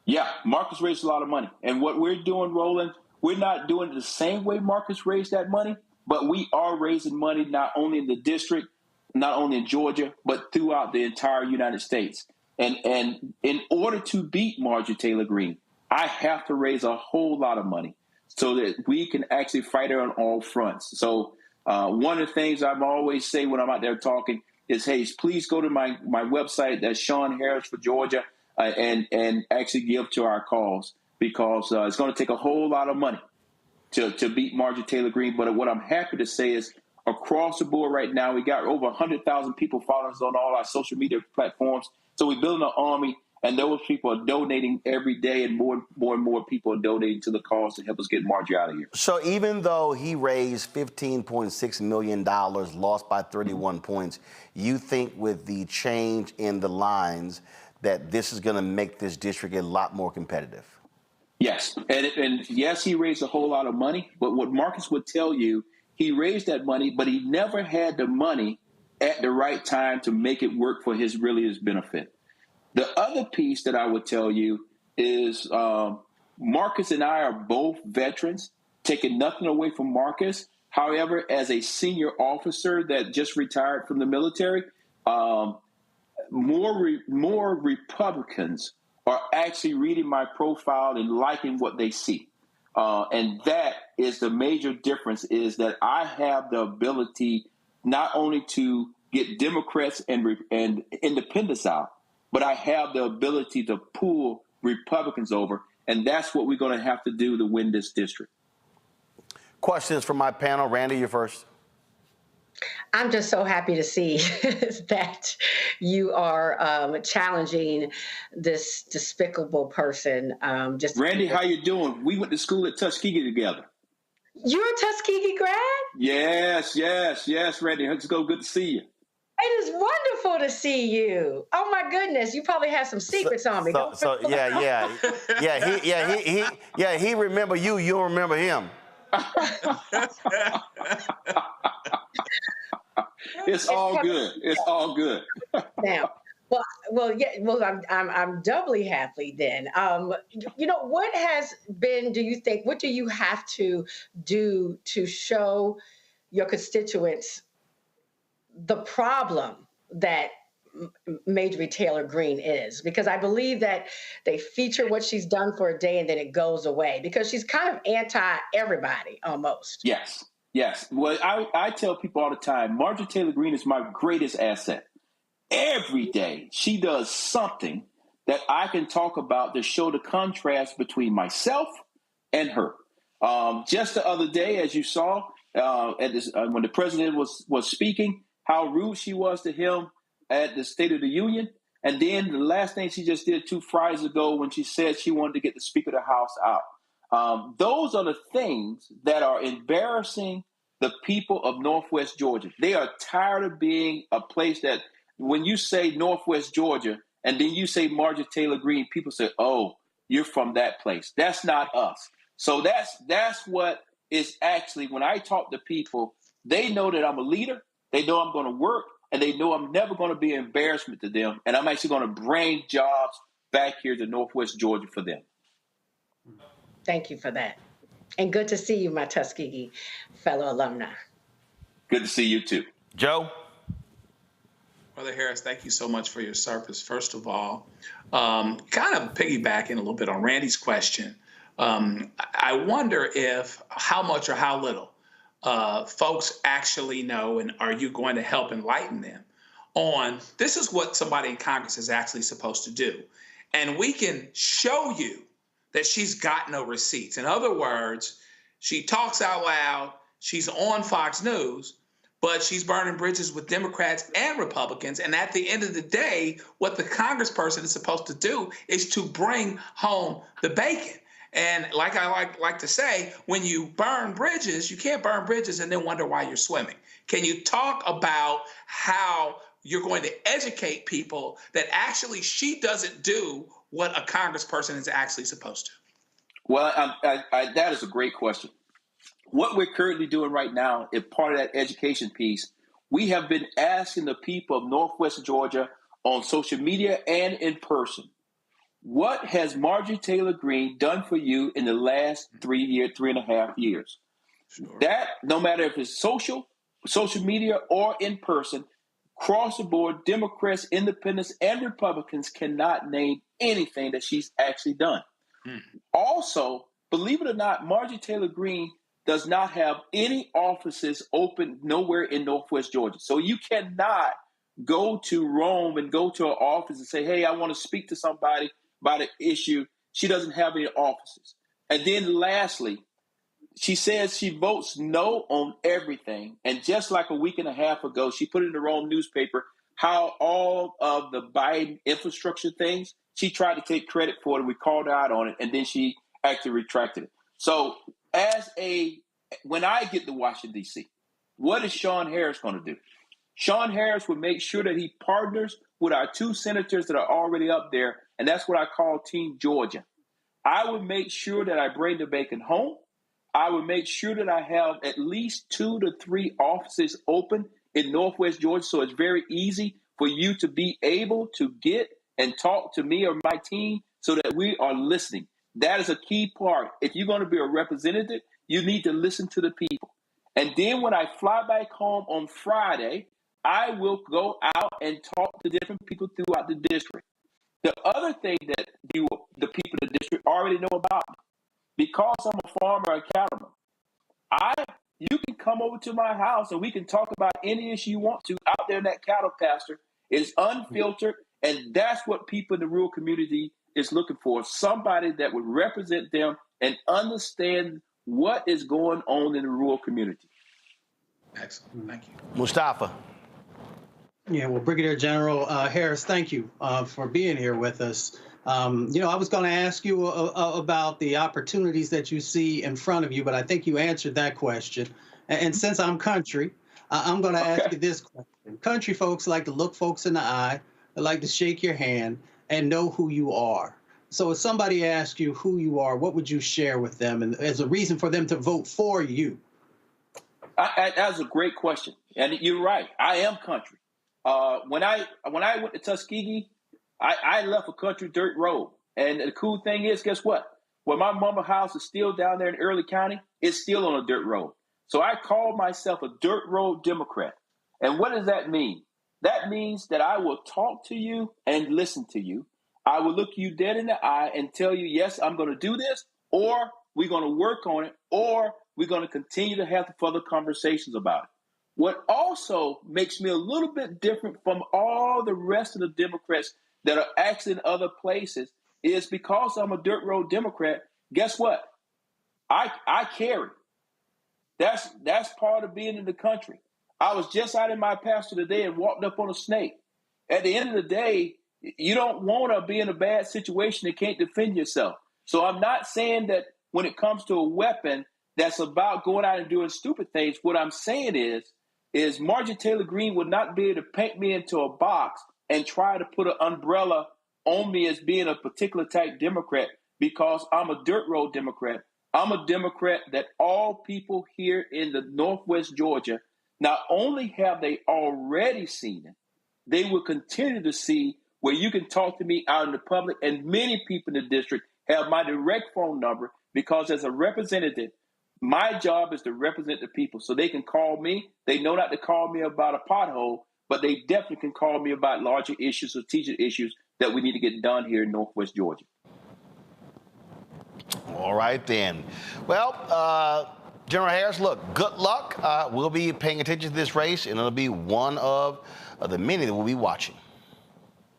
Yeah, Marcus raised a lot of money. And what we're doing, Roland, we're not doing it the same way Marcus raised that money, but we are raising money not only in the district, not only in Georgia, but throughout the entire United States. And in order to beat Marjorie Taylor Greene, I have to raise a whole lot of money so that we can actually fight her on all fronts. So one of the things I always say when I'm out there talking is, hey, please go to my website, that's Sean Harris for Georgia, and actually give to our cause, because it's going to take a whole lot of money to beat Marjorie Taylor Greene. But what I'm happy to say is across the board right now, we got over 100,000 people following us on all our social media platforms. So we're building an army, and those people are donating every day, and more and more people are donating to the cause to help us get Marjorie out of here. So even though he raised $15.6 million, lost by 31 points, you think with the change in the lines that this is going to make this district a lot more competitive? Yes. And yes, he raised a whole lot of money. But what Marcus would tell you, he raised that money, but he never had the money at the right time to make it work for his benefit. The other piece that I would tell you is Marcus and I are both veterans, taking nothing away from Marcus. However, as a senior officer that just retired from the military, more Republicans are actually reading my profile and liking what they see. And that is the major difference, is that I have the ability not only to get Democrats and independents out, but I have the ability to pull Republicans over. And that's what we're going to have to do to win this district. Questions from my panel. Randy, you're first. I'm just so happy to see that you are challenging this despicable person. Randy, how you doing? We went to school at Tuskegee together. You're a Tuskegee grad? Yes, Randy. Let's go. Good to see you. It is wonderful to see you. Oh my goodness, you probably have some secrets on me. He remember you. You don't remember him. It's all good. It's all good. Now, I'm doubly happy then. What has been? Do you think? What do you have to do to show your constituents the problem that Marjorie Taylor Greene is? Because I believe that they feature what she's done for a day and then it goes away because she's kind of anti-everybody almost. Yes. Well, I tell people all the time, Marjorie Taylor Greene is my greatest asset. Every day she does something that I can talk about to show the contrast between myself and her. Just the other day, as you saw, when the president was speaking, how rude she was to him at the State of the Union. And then the last thing she just did 2 Fridays ago when she said she wanted to get the Speaker of the House out. Those are the things that are embarrassing the people of Northwest Georgia. They are tired of being a place that when you say Northwest Georgia and then you say Marjorie Taylor Greene, people say, oh, you're from that place. That's not us. So that's what is actually, when I talk to people, they know that I'm a leader. They know I'm going to work, and they know I'm never going to be an embarrassment to them. And I'm actually going to bring jobs back here to Northwest Georgia for them. Thank you for that. And good to see you, my Tuskegee fellow alumni. Good to see you too. Joe? Brother Harris, thank you so much for your service. First of all, kind of piggybacking a little bit on Randy's question, I wonder how much or how little folks actually know, and are you going to help enlighten them on this is what somebody in Congress is actually supposed to do. And we can show you that she's got no receipts. In other words, she talks out loud, she's on Fox News, but she's burning bridges with Democrats and Republicans. And at the end of the day, what the congressperson is supposed to do is to bring home the bacon. And like I like to say, when you burn bridges, you can't burn bridges and then wonder why you're swimming. Can you talk about how you're going to educate people that actually she doesn't do what a congressperson is actually supposed to? Well, that is a great question. What we're currently doing right now is part of that education piece. We have been asking the people of Northwest Georgia on social media and in person, what has Marjorie Taylor Greene done for you in the last 3.5 years? Sure. That, no matter if it's social media or in person, across the board, Democrats, independents, and Republicans cannot name anything that she's actually done. Also, believe it or not, Marjorie Taylor Greene does not have any offices open nowhere in Northwest Georgia. So you cannot go to Rome and go to her office and say, hey, I want to speak to somebody about an issue. She doesn't have any offices. And then lastly, she says she votes no on everything. And just like a week and a half ago, she put in the Rome newspaper how all of the Biden infrastructure things, she tried to take credit for it. We called her out on it, and then she actually retracted it. So when I get to Washington, D.C., what is Sean Harris going to do? Sean Harris will make sure that he partners with our 2 senators that are already up there, and that's what I call Team Georgia. I would make sure that I bring the bacon home. I would make sure that I have at least 2 to 3 offices open in Northwest Georgia, so it's very easy for you to be able to get and talk to me or my team so that we are listening. That is a key part. If you're going to be a representative, you need to listen to the people. And then when I fly back home on Friday, I will go out and talk to different people throughout the district. The other thing that the people in the district already know about me, because I'm a farmer and cattleman, you can come over to my house and we can talk about any issue you want to out there in that cattle pasture. It's unfiltered, and that's what people in the rural community is looking for, somebody that would represent them and understand what is going on in the rural community. Excellent. Thank you. Mustafa. Yeah, well, Brigadier General Harris, thank you for being here with us. I was going to ask you about the opportunities that you see in front of you, but I think you answered that question. And since I'm country, I'm going to ask you this question. Country folks like to look folks in the eye, they like to shake your hand, and know who you are. So if somebody asked you who you are, what would you share with them and as a reason for them to vote for you? That's a great question. And you're right. I am country. When I went to Tuskegee, I left a country dirt road. And the cool thing is, guess what? When my mama's house is still down there in Early County, it's still on a dirt road. So I call myself a dirt road Democrat. And what does that mean? That means that I will talk to you and listen to you. I will look you dead in the eye and tell you, yes, I'm going to do this, or we're going to work on it, or we're going to continue to have further conversations about it. What also makes me a little bit different from all the rest of the Democrats that are actually in other places is because I'm a dirt road Democrat, guess what? I carry. That's part of being in the country. I was just out in my pasture today and walked up on a snake. At the end of the day, you don't want to be in a bad situation and can't defend yourself. So I'm not saying that when it comes to a weapon that's about going out and doing stupid things. What I'm saying is Marjorie Taylor Greene would not be able to paint me into a box and try to put an umbrella on me as being a particular type Democrat because I'm a dirt road Democrat. I'm a Democrat that all people here in the Northwest Georgia, not only have they already seen it, they will continue to see where you can talk to me out in the public, and many people in the district have my direct phone number because as a representative, my job is to represent the people. So they can call me. They know not to call me about a pothole, but they definitely can call me about larger issues, strategic issues that we need to get done here in Northwest Georgia. All right, then. Well, General Harris, look, good luck. We'll be paying attention to this race, and it'll be one of the many that we'll be watching.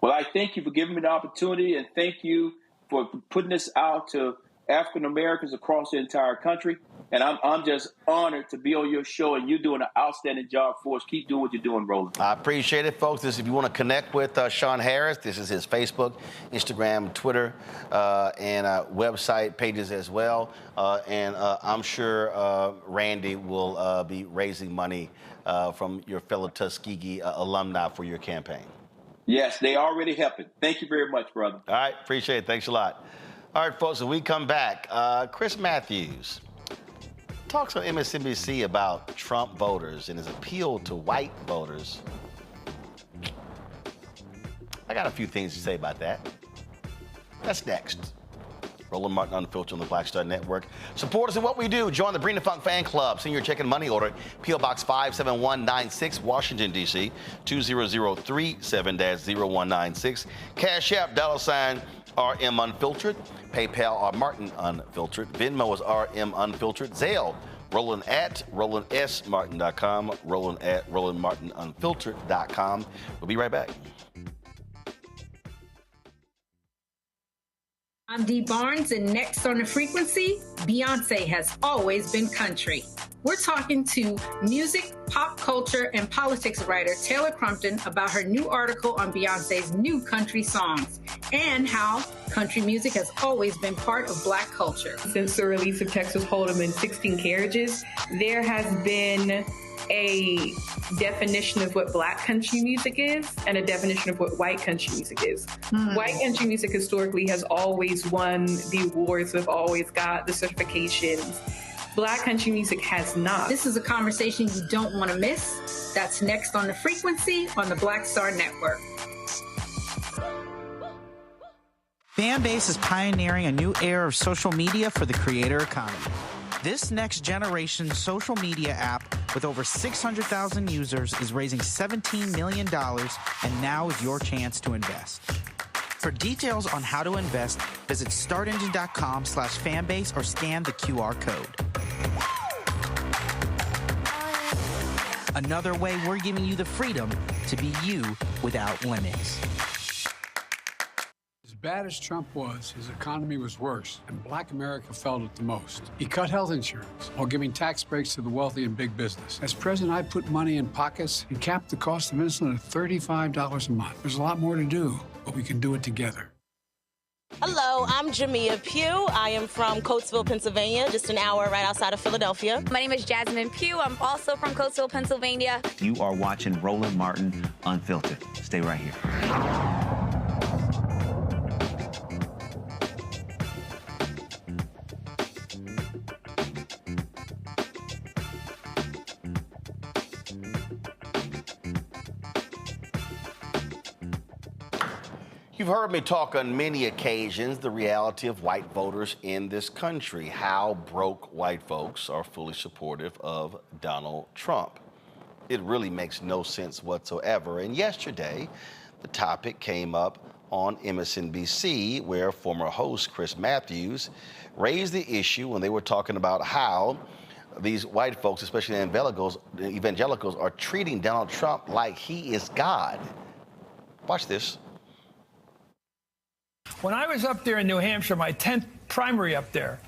Well, I thank you for giving me the opportunity, and thank you for putting this out to African Americans across the entire country. And I'm just honored to be on your show, and you're doing an outstanding job for us. Keep doing what you're doing, Roland. I appreciate it, folks. If you want to connect with Sean Harris, this is his Facebook, Instagram, Twitter, and website pages as well. And I'm sure Randy will be raising money from your fellow Tuskegee alumni for your campaign. Yes, they already helping. Thank you very much, brother. All right, appreciate it. Thanks a lot. All right, folks, when we come back, Chris Matthews talks on MSNBC about Trump voters and his appeal to white voters. I got a few things to say about that. That's next. Roland Martin Unfiltered on the Black Star Network. Support us in what we do. Join the Bring the Funk fan club. Send your check and money order. P.O. Box 57196, Washington, D.C. 20037-0196. Cash App, $RM Unfiltered. PayPal are Martin Unfiltered. Venmo is RM Unfiltered. Zelle, Roland at RolandSMartin.com. Roland at RolandMartinUnfiltered.com. We'll be right back. I'm Dee Barnes, and next on The Frequency, Beyonce has always been country. We're talking to music, pop culture, and politics writer Taylor Crumpton about her new article on Beyonce's new country songs and how country music has always been part of Black culture. Since the release of Texas Hold'em and 16 Carriages, there has been a definition of what Black country music is and a definition of what white country music is. White country music historically has always won the awards, have always got the certifications. Black country music has not. This is a conversation you don't want to miss. That's next on The Frequency on the Black Star Network. Fanbase is pioneering a new era of social media for the creator economy. This next generation social media app with over 600,000 users is raising $17 million, and now is your chance to invest. For details on how to invest, visit startengine.com/fanbase or scan the QR code. Another way we're giving you the freedom to be you without limits. As bad as Trump was, his economy was worse, and Black America felt it the most. He cut health insurance while giving tax breaks to the wealthy and big business. As president, I put money in pockets and capped the cost of insulin at $35 a month. There's a lot more to do, but we can do it together. Hello, I'm Jamia Pugh. I am from Coatesville, Pennsylvania, just an hour right outside of Philadelphia. My name is Jasmine Pugh. I'm also from Coatesville, Pennsylvania. You are watching Roland Martin Unfiltered. Stay right here. You've heard me talk on many occasions the reality of white voters in this country, how broke white folks are fully supportive of Donald Trump. It really makes no sense whatsoever. And yesterday, the topic came up on MSNBC, where former host Chris Matthews raised the issue when they were talking about how these white folks, especially evangelicals, are treating Donald Trump like he is God. Watch this. When I was up there in New Hampshire, my 10th primary up there,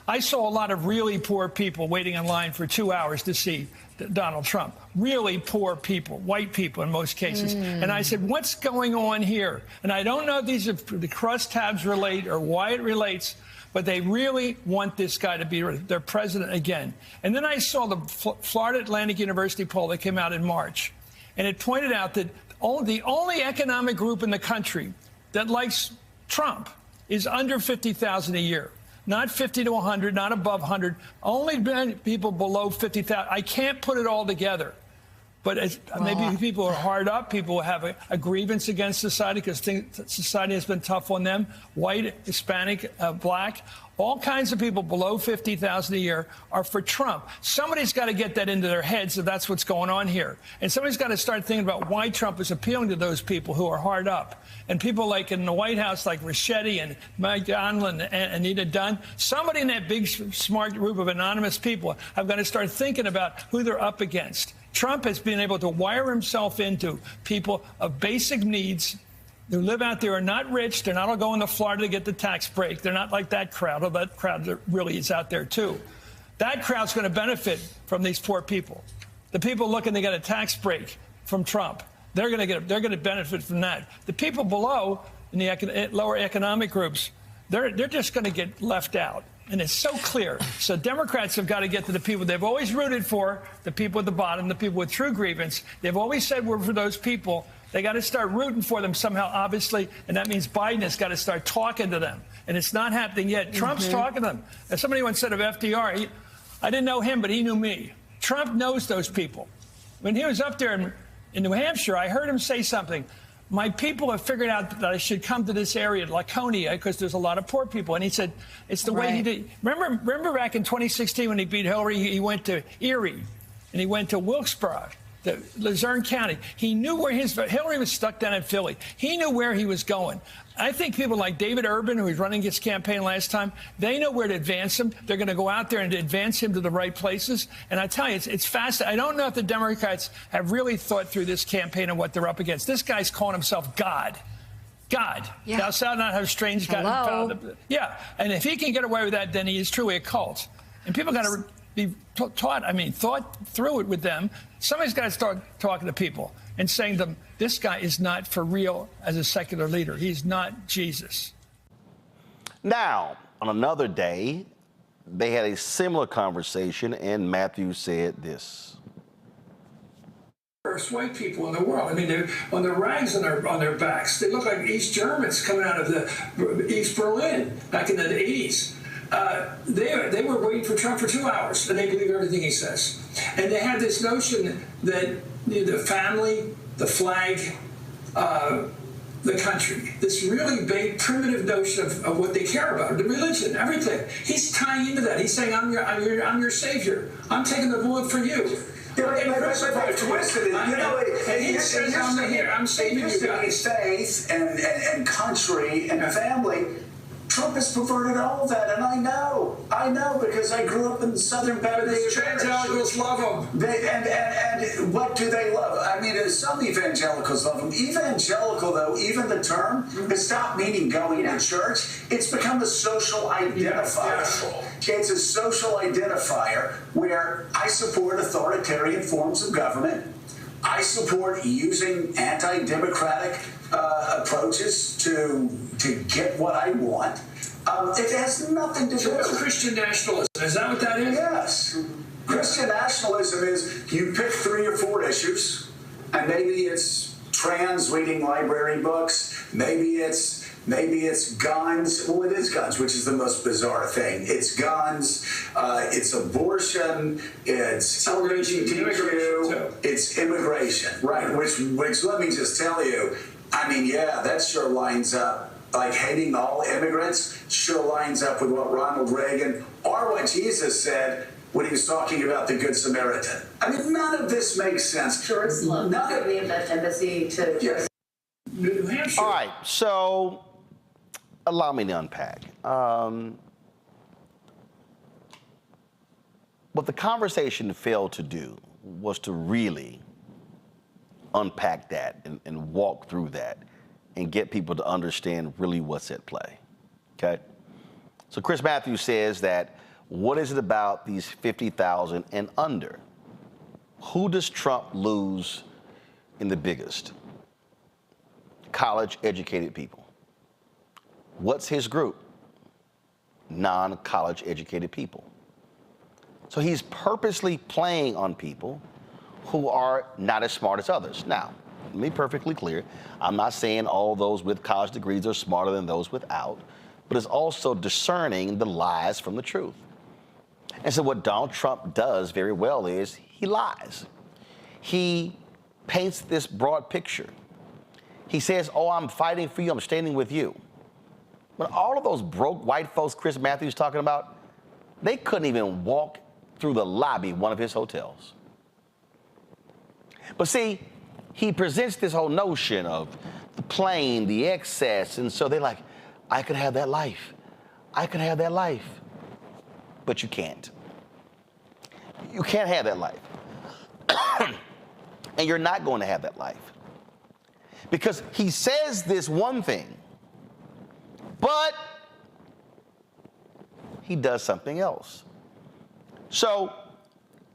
I saw a lot of really poor people waiting in line for 2 hours to see Donald Trump. Really poor people, white people in most cases. And I said, what's going on here? And I don't know if these are the crosstabs relate or why it relates, but they really want this guy to be their president again. And then I saw the Florida Atlantic University poll that came out in March. And it pointed out that the only economic group in the country that likes Trump is under 50,000 a year, not 50 to 100, not above 100, only people below 50,000. I can't put it all together. But maybe people are hard up. People have a grievance against society because society has been tough on them. White, Hispanic, black, all kinds of people below 50,000 a year are for Trump. Somebody's got to get that into their heads that that's what's going on here. And somebody's got to start thinking about why Trump is appealing to those people who are hard up. And people like in the White House, like Ricchetti and Mike Donlin and Anita Dunn, somebody in that big, smart group of anonymous people have got to start thinking about who they're up against. Trump has been able to wire himself into people of basic needs who live out there are not rich. They're not all going to Florida to get the tax break. They're not like that crowd, although that crowd really is out there, too. That crowd's going to benefit from these poor people. The people looking to get a tax break from Trump, they're going to benefit from that. The people below in the lower economic groups, they're just going to get left out. And it's so clear. So Democrats have got to get to the people they've always rooted for, the people at the bottom, the people with true grievance. They've always said we're for those people. They got to start rooting for them somehow, obviously, and that means Biden has got to start talking to them. And it's not happening yet. Trump's talking to them. As somebody once said of FDR, I didn't know him, but he knew me. Trump knows those people. When he was up there in New Hampshire, I heard him say something. My people have figured out that I should come to this area, Laconia, because there's a lot of poor people. And he said, it's the way he did. Remember back in 2016 when he beat Hillary, he went to Erie and he went to Wilkesboro, to Luzerne County. He knew where Hillary was stuck down in Philly. He knew where he was going. I think people like David Urban, who was running his campaign last time, they know where to advance him. They're going to go out there and advance him to the right places. And I tell you, it's fascinating. I don't know if the Democrats have really thought through this campaign and what they're up against. This guy's calling himself God. God. Yeah. Thou shalt not have strange God. Yeah. And if he can get away with that, then he is truly a cult. And people got to be thought through it with them. Somebody's got to start talking to people and saying to them, this guy is not for real as a secular leader. He's not Jesus. Now, on another day, they had a similar conversation, and Matthew said this. First white people in the world. I mean, they're on their rags on their backs. They look like East Germans coming out of the East Berlin back in the 80s. They were waiting for Trump for 2 hours, and they believe everything he says. And they had this notion that the family, the flag, the country, this really big primitive notion of what they care about, the religion, everything. He's tying into that. He's saying, I'm your savior. I'm taking the bullet for you. But twisted it. And he says, I'm saving you guys. Faith and country and family. Trump has perverted all of that, and I know because I grew up in Southern Baptist Church. Evangelicals love him. And what do they love? I mean, some evangelicals love him. Evangelical, though, even the term has stopped meaning going to church. It's become a social identifier. It's a social identifier where I support authoritarian forms of government, I support using anti-democratic approaches to get what I want. It has nothing to do with Christian nationalism. Is that what that is? Yes. Christian nationalism is you pick 3 or 4 issues, and maybe it's trans reading library books, maybe it's guns. Well, it is guns, which is the most bizarre thing. It's guns, it's abortion, it's LGBTQ, it's immigration, right? Which let me just tell you, I mean, yeah, that sure lines up. Like hating all immigrants sure lines up with what Ronald Reagan or what Jesus said when he was talking about the Good Samaritan. I mean, none of this makes sense. George Sloan, the embassy to yes. New Hampshire. All right, so allow me to unpack. What the conversation failed to do was to really unpack that and walk through that and get people to understand really what's at play, okay? So Chris Matthews says that, what is it about these 50,000 and under? Who does Trump lose in the biggest? College-educated people. What's his group? Non-college educated people. So he's purposely playing on people who are not as smart as others. Now, let me be perfectly clear. I'm not saying all those with college degrees are smarter than those without, but it's also discerning the lies from the truth. And so what Donald Trump does very well is he lies. He paints this broad picture. He says, oh, I'm fighting for you, I'm standing with you. But all of those broke white folks Chris Matthews talking about, they couldn't even walk through the lobby of one of his hotels. But see, he presents this whole notion of the plane, the excess, and so they're like, I could have that life. I could have that life. But you can't. You can't have that life. And you're not going to have that life. Because he says this one thing, but he does something else. So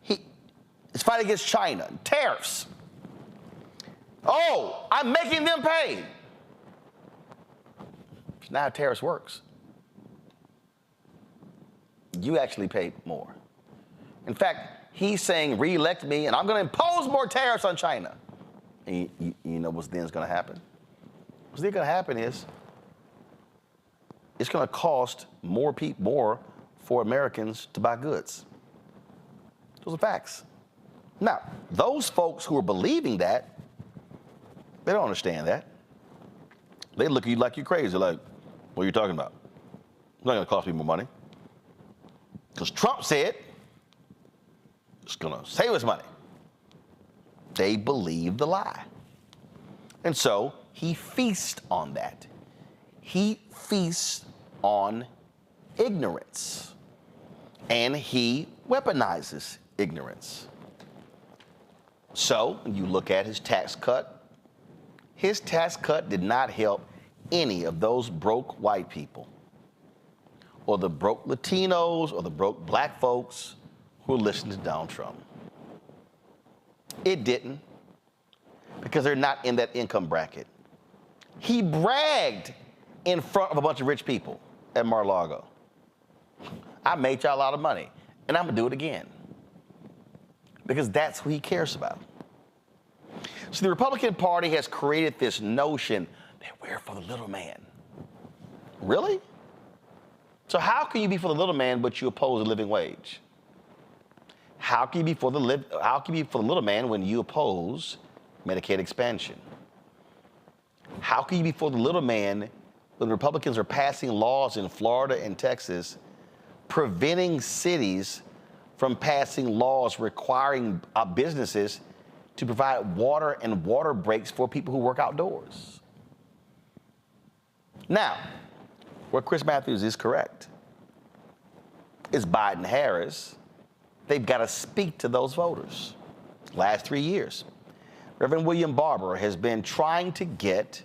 he's fighting against China, tariffs. Oh, I'm making them pay. It's not how tariffs works. You actually pay more. In fact, he's saying, re-elect me, and I'm going to impose more tariffs on China. And you know what's then going to happen? What's then going to happen is it's going to cost more for Americans to buy goods. Those are facts. Now, those folks who are believing that, they don't understand that. They look at you like you're crazy, like, what are you talking about? It's not going to cost me more money. Because Trump said it's going to save us money. They believe the lie. And so he feasts on that. He feasts on ignorance. And he weaponizes ignorance. So when you look at his tax cut did not help any of those broke white people or the broke Latinos or the broke black folks who are listening to Donald Trump. It didn't, because they're not in that income bracket. He bragged in front of a bunch of rich people at Mar-a-Lago. I made y'all a lot of money, and I'm gonna do it again. Because that's who he cares about. So the Republican Party has created this notion that we're for the little man. Really? So how can you be for the little man but you oppose the living wage? How can you be for the little man when you oppose Medicaid expansion? How can you be for the little man when Republicans are passing laws in Florida and Texas preventing cities from passing laws requiring businesses to provide water and water breaks for people who work outdoors? Now, where Chris Matthews is correct is Biden-Harris. They've got to speak to those voters. Last 3 years, Reverend William Barber has been trying to get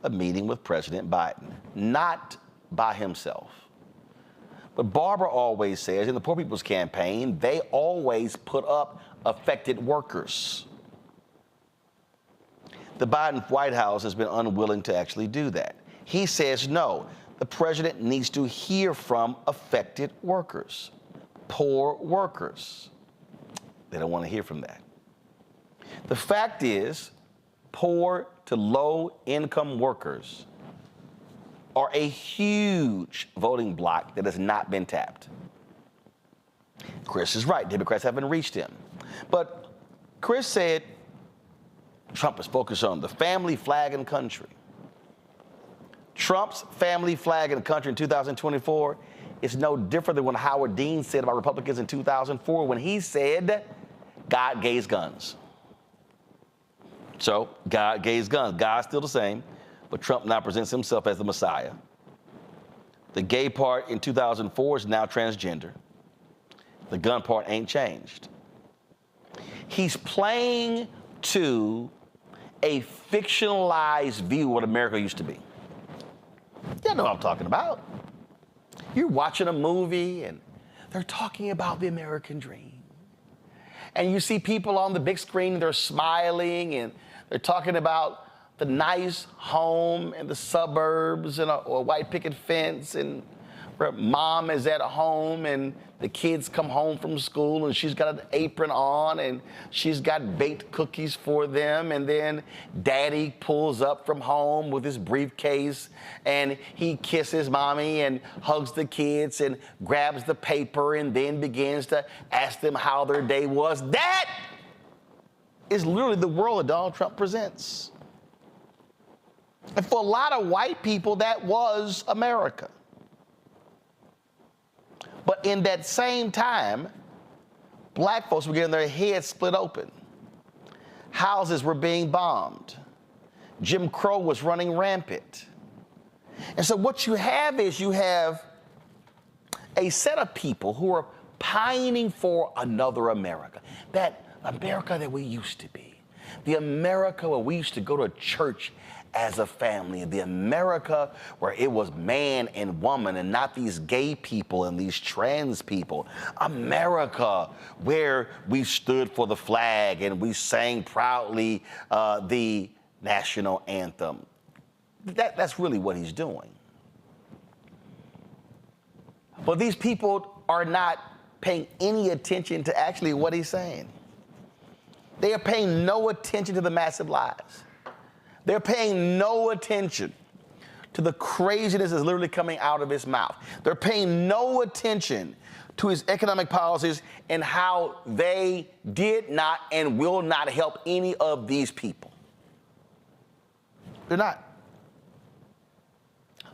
a meeting with President Biden, not by himself. But Barber always says in the Poor People's Campaign, they always put up affected workers. the Biden White House has been unwilling to actually do that. He says no. The president needs to hear from affected workers, poor workers. They don't want to hear from that. The fact is, poor to low-income workers are a huge voting bloc that has not been tapped. Chris is right. Democrats haven't reached him. But Chris said Trump is focused on the family flag and country. Trump's family flag and country in 2024 is no different than what Howard Dean said about Republicans in 2004 when he said God gave guns. So God gave guns. God's still the same, but Trump now presents himself as the Messiah. The gay part in 2004 is now transgender. The gun part ain't changed. He's playing to a fictionalized view of what America used to be. You know what I'm talking about. You're watching a movie and they're talking about the American dream. And you see people on the big screen, they're smiling and they're talking about the nice home in the suburbs and a white picket fence and where mom is at home and the kids come home from school and she's got an apron on and she's got baked cookies for them, and then daddy pulls up from home with his briefcase and he kisses mommy and hugs the kids and grabs the paper and then begins to ask them how their day was. That is literally the world that Donald Trump presents. And for a lot of white people, that was America. But in that same time, black folks were getting their heads split open. Houses were being bombed. Jim Crow was running rampant. And so what you have is you have a set of people who are pining for another America. That America that we used to be. The America where we used to go to church as a family, the America where it was man and woman and not these gay people and these trans people. America where we stood for the flag and we sang proudly the national anthem. That's really what he's doing. But these people are not paying any attention to actually what he's saying. They are paying no attention to the massive lies. They're paying no attention to the craziness that's literally coming out of his mouth. They're paying no attention to his economic policies and how they did not and will not help any of these people. They're not.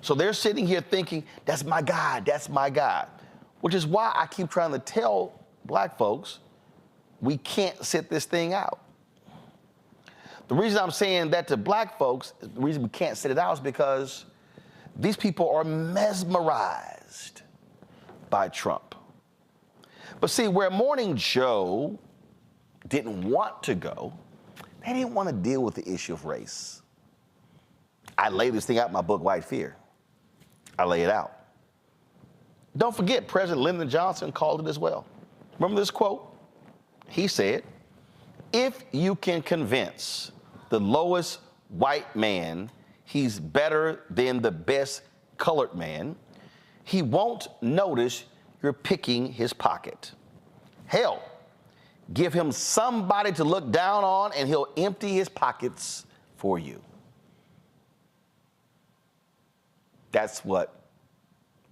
So they're sitting here thinking, that's my God, that's my God. Which is why I keep trying to tell black folks, we can't sit this thing out. The reason I'm saying that to black folks, the reason we can't sit it out is because these people are mesmerized by Trump. But see, where Morning Joe didn't want to go, they didn't want to deal with the issue of race. I lay this thing out in my book, White Fear. I lay it out. Don't forget, President Lyndon Johnson called it as well. Remember this quote? He said, if you can convince the lowest white man he's better than the best colored man, he won't notice you're picking his pocket. Hell, give him somebody to look down on and he'll empty his pockets for you. That's what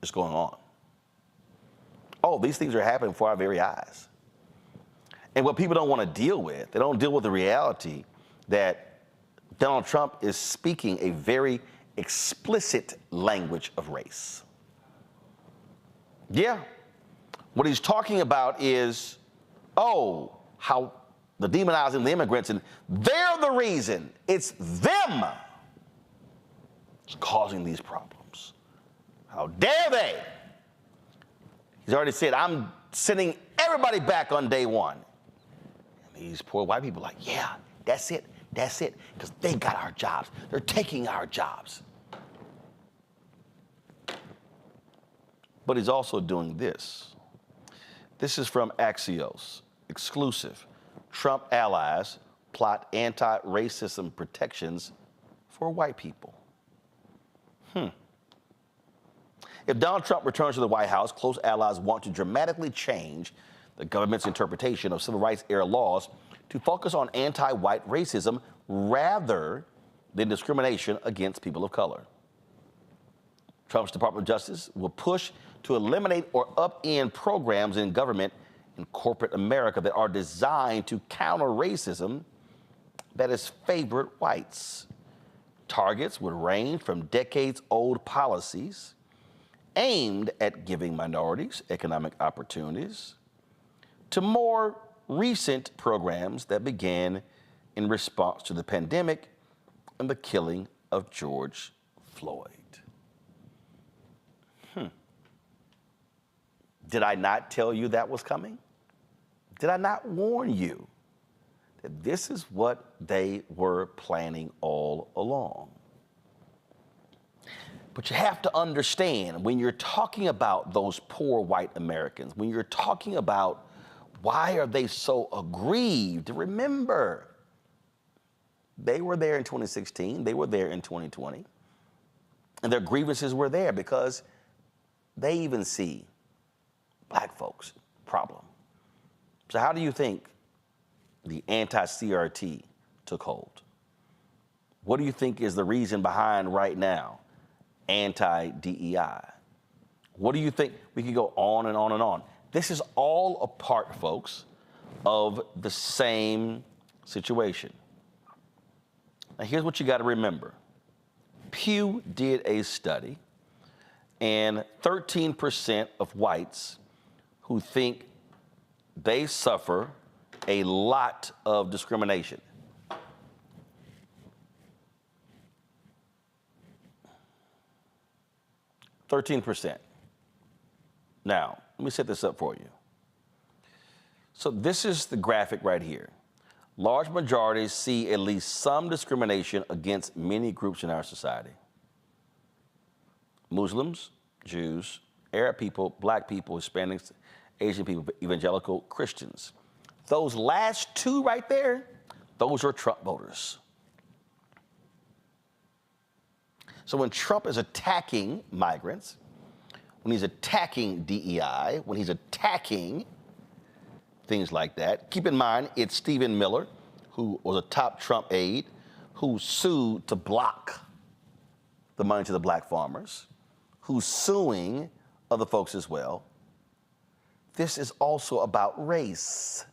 is going on. Oh, these things are happening before our very eyes. And what people don't want to deal with, they don't deal with the reality that Donald Trump is speaking a very explicit language of race. Yeah. What he's talking about is, how the demonizing the immigrants, and they're the reason. It's them that's causing these problems. How dare they? He's already said, I'm sending everybody back on day one. These poor white people are like, yeah, that's it, because they got our jobs. They're taking our jobs. But he's also doing this. This is from Axios, exclusive. Trump allies plot anti-racism protections for white people. If Donald Trump returns to the White House, close allies want to dramatically change the government's interpretation of civil rights era laws to focus on anti-white racism rather than discrimination against people of color. Trump's Department of Justice will push to eliminate or upend programs in government and corporate America that are designed to counter racism that has favored whites. Targets would range from decades-old policies aimed at giving minorities economic opportunities to more recent programs that began in response to the pandemic and the killing of George Floyd. Did I not tell you that was coming? Did I not warn you that this is what they were planning all along? But you have to understand, when you're talking about those poor white Americans, when you're talking about why are they so aggrieved, remember, they were there in 2016, they were there in 2020, and their grievances were there because they even see black folks' problem. So how do you think the anti-CRT took hold? What do you think is the reason behind right now anti-DEI? What do you think? We could go on and on and on. This is all a part, folks, of the same situation. Now, here's what you got to remember. Pew did a study, and 13% of whites who think they suffer a lot of discrimination. %. Now, let me set this up for you. So this is the graphic right here. Large majorities see at least some discrimination against many groups in our society. Muslims, Jews, Arab people, black people, Hispanics, Asian people, evangelical Christians. Those last two right there, those are Trump voters. So when Trump is attacking migrants, when he's attacking DEI, when he's attacking things like that, keep in mind it's Stephen Miller, who was a top Trump aide, who sued to block the money to the black farmers, who's suing other folks as well. This is also about race.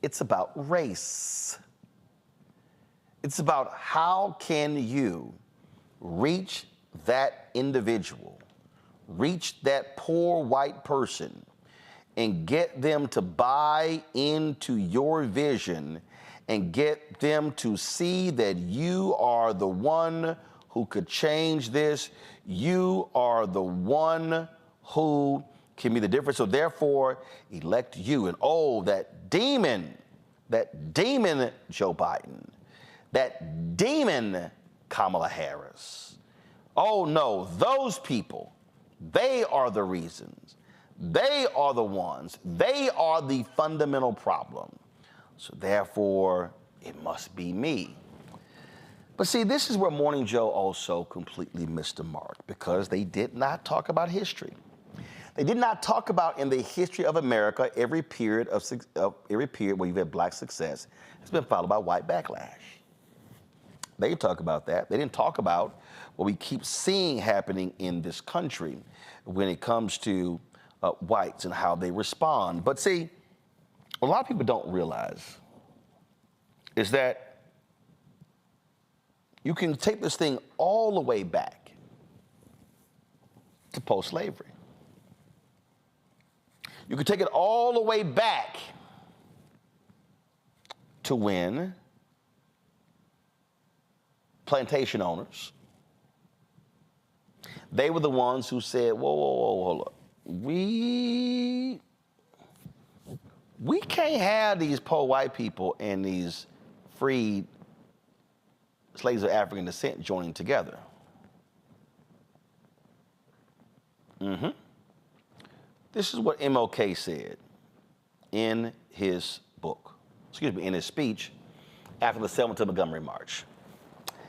It's about race. It's about how can you reach that individual, reach that poor white person, and get them to buy into your vision and get them to see that you are the one who could change this. You are the one who can be the difference. So therefore, elect you. And oh, that demon Joe Biden, that demon Kamala Harris. Oh no, those people, they are the reasons. They are the ones. They are the fundamental problem. So therefore, it must be me. But see, this is where Morning Joe also completely missed the mark, because they did not talk about history. They did not talk about, in the history of America, every period where you've had black success has been followed by white backlash. They didn't talk about that. They didn't talk about what we keep seeing happening in this country when it comes to whites and how they respond. But see, what a lot of people don't realize is that you can take this thing all the way back to post-slavery. You can take it all the way back to when plantation owners, they were the ones who said, whoa, hold up. We can't have these poor white people and these freed slaves of African descent joining together. This is what MLK said in his book. in his speech after the Selma to Montgomery March.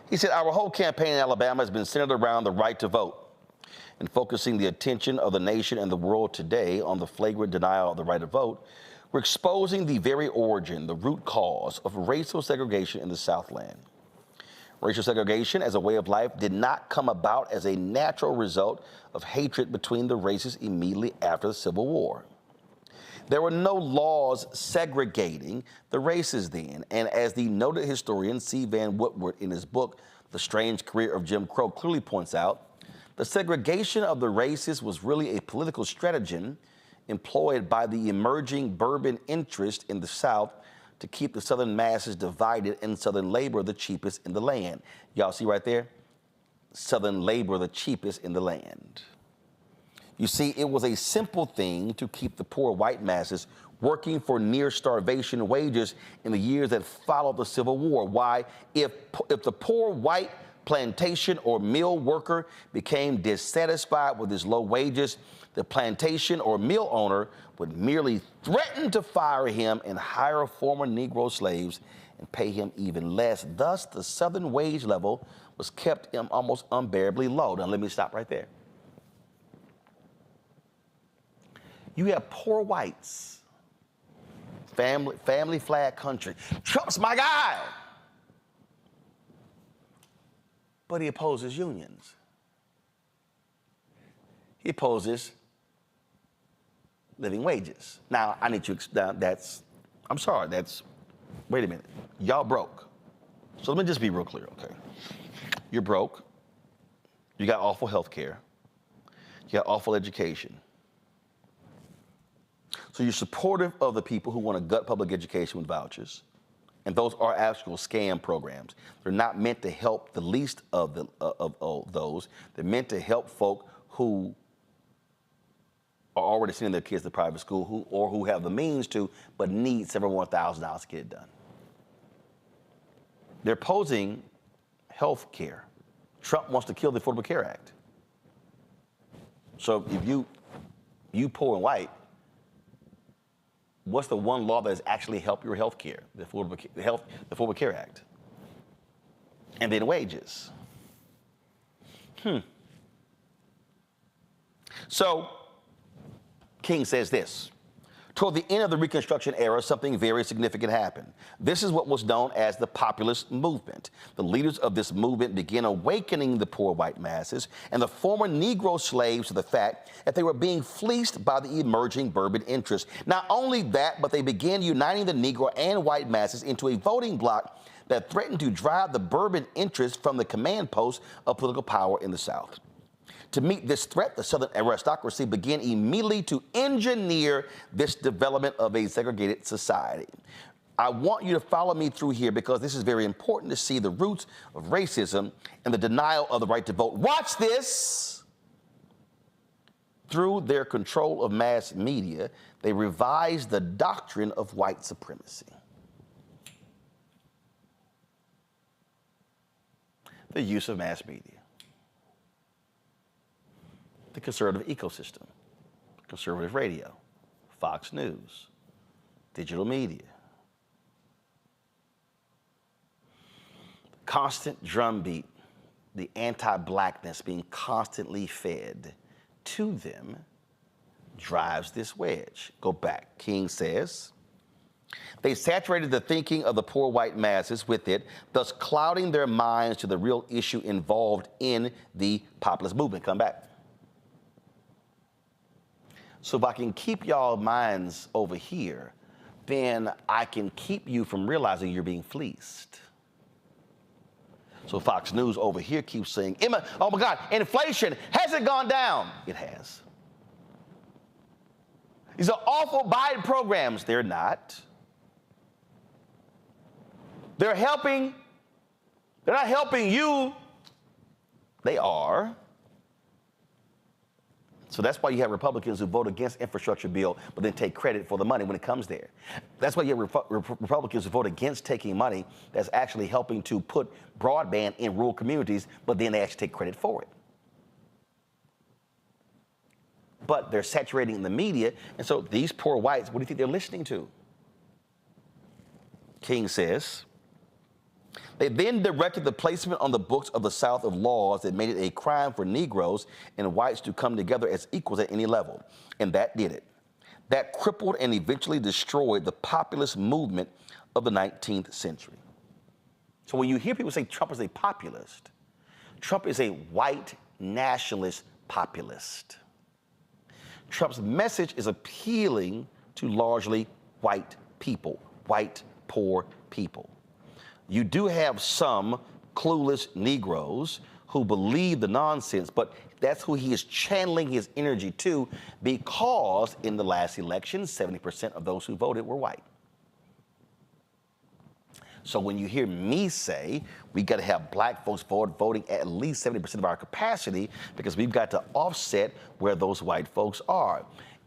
He said, our whole campaign in Alabama has been centered around the right to vote and focusing the attention of the nation and the world today on the flagrant denial of the right to vote. We're exposing the very origin, the root cause of racial segregation in the Southland. Racial segregation as a way of life did not come about as a natural result of hatred between the races immediately after the Civil War. There were no laws segregating the races then, and as the noted historian C. Van Woodward in his book, The Strange Career of Jim Crow, clearly points out, the segregation of the races was really a political stratagem employed by the emerging bourbon interest in the South to keep the Southern masses divided and Southern labor the cheapest in the land. Y'all see right there? Southern labor the cheapest in the land. You see, it was a simple thing to keep the poor white masses working for near starvation wages in the years that followed the Civil War. Why? If the poor white plantation or mill worker became dissatisfied with his low wages, the plantation or mill owner would merely threaten to fire him and hire former Negro slaves and pay him even less. Thus, the Southern wage level was kept almost unbearably low. Now, let me stop right there. You have poor whites, family flag country. Trump's my guy. But he opposes unions. He opposes living wages. Now, I need to, wait a minute. Y'all broke. So let me just be real clear, okay? You're broke. You got awful health care. You got awful education. So you're supportive of the people who want to gut public education with vouchers. And those are actual scam programs. They're not meant to help the least of those. They're meant to help folk who are already sending their kids to private school who have the means to, but need several more $1,000 to get it done. They're opposing health care. Trump wants to kill the Affordable Care Act. So if you poor and white, what's the one law that has actually helped your health care? The Affordable Care Act. And then wages. So King says this. Toward the end of the Reconstruction era, something very significant happened. This is what was known as the populist movement. The leaders of this movement began awakening the poor white masses and the former Negro slaves to the fact that they were being fleeced by the emerging bourbon interest. Not only that, but they began uniting the Negro and white masses into a voting bloc that threatened to drive the bourbon interest from the command post of political power in the South. To meet this threat, the Southern aristocracy began immediately to engineer this development of a segregated society. I want you to follow me through here because this is very important to see the roots of racism and the denial of the right to vote. Watch this. Through their control of mass media, they revised the doctrine of white supremacy. The use of mass media. The conservative ecosystem, conservative radio, Fox News, digital media. Constant drumbeat, the anti-blackness being constantly fed to them drives this wedge. Go back. King says, they saturated the thinking of the poor white masses with it, thus clouding their minds to the real issue involved in the populist movement. Come back. So if I can keep y'all minds over here, then I can keep you from realizing you're being fleeced. So Fox News over here keeps saying, oh my God, inflation hasn't gone down. It has. These are awful Biden programs. They're not. They're not helping you. They are. So that's why you have Republicans who vote against infrastructure bill, but then take credit for the money when it comes there. That's why you have Republicans who vote against taking money that's actually helping to put broadband in rural communities, but then they actually take credit for it. But they're saturating the media, and so these poor whites, what do you think they're listening to? King says, they then directed the placement on the books of the South of laws that made it a crime for Negroes and whites to come together as equals at any level. And that did it. That crippled and eventually destroyed the populist movement of the 19th century. So when you hear people say Trump is a populist, Trump is a white nationalist populist. Trump's message is appealing to largely white people, white poor people. You do have some clueless Negroes who believe the nonsense, but that's who he is channeling his energy to, because in the last election, 70% of those who voted were white. So when you hear me say we got to have black folks voting at least 70% of our capacity, because we've got to offset where those white folks are.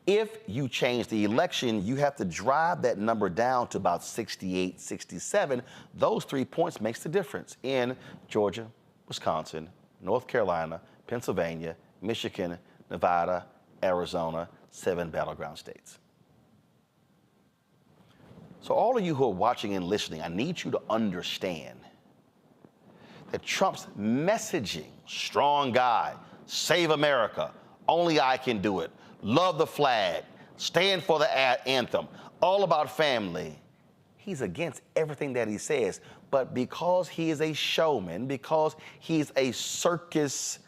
If you change the election, you have to drive that number down to about 68, 67. Those 3 points makes the difference in Georgia, Wisconsin, North Carolina, Pennsylvania, Michigan, Nevada, Arizona, 7 battleground states. So all of you who are watching and listening, I need you to understand that Trump's messaging, strong guy, save America, only I can do it, love the flag, stand for the anthem, all about family. He's against everything that he says. But because he is a showman, because he's a circus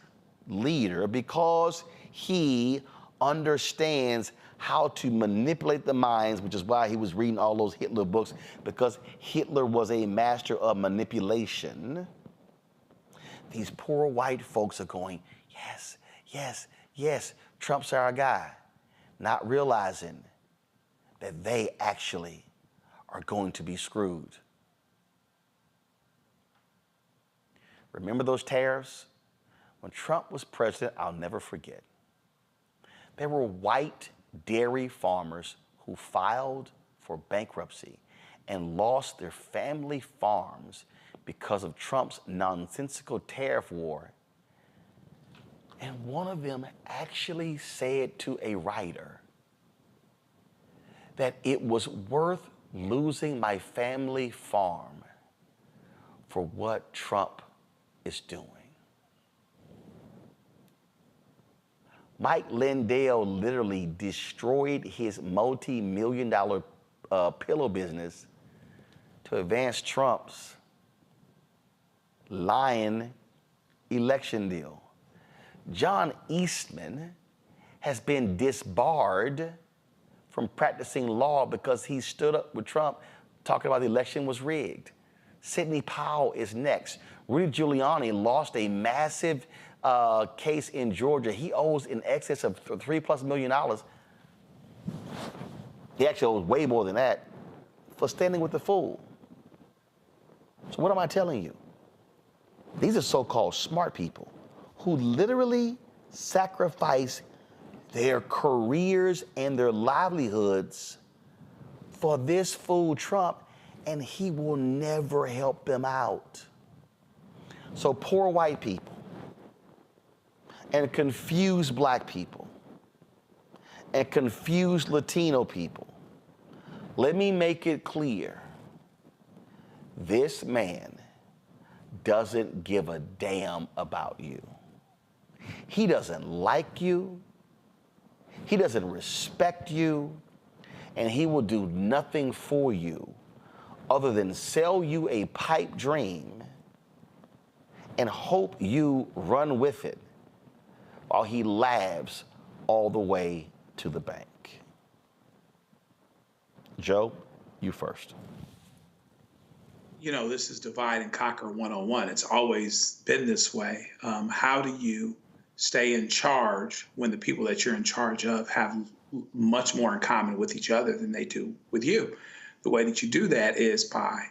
leader, because he understands how to manipulate the minds, which is why he was reading all those Hitler books, because Hitler was a master of manipulation. These poor white folks are going, yes, yes, yes, Trump's our guy, not realizing that they actually are going to be screwed. Remember those tariffs? When Trump was president, I'll never forget. There were white dairy farmers who filed for bankruptcy and lost their family farms because of Trump's nonsensical tariff war. And one of them actually said to a writer that it was worth losing my family farm for what Trump is doing. Mike Lindell literally destroyed his multi-million-dollar pillow business to advance Trump's lying election deal. John Eastman has been disbarred from practicing law because he stood up with Trump talking about the election was rigged. Sidney Powell is next. Rudy Giuliani lost a massive case in Georgia. He owes in excess of $3+ million. He actually owes way more than that for standing with the fool. So what am I telling you? These are so-called smart people who literally sacrifice their careers and their livelihoods for this fool Trump, and he will never help them out. So poor white people and confused black people and confused Latino people, let me make it clear. This man doesn't give a damn about you. He doesn't like you. He doesn't respect you. And he will do nothing for you other than sell you a pipe dream and hope you run with it while he laughs all the way to the bank. Joe, you first. You know, this is divide and conquer 101. It's always been this way. How do you stay in charge when the people that you're in charge of have much more in common with each other than they do with you? The way that you do that is by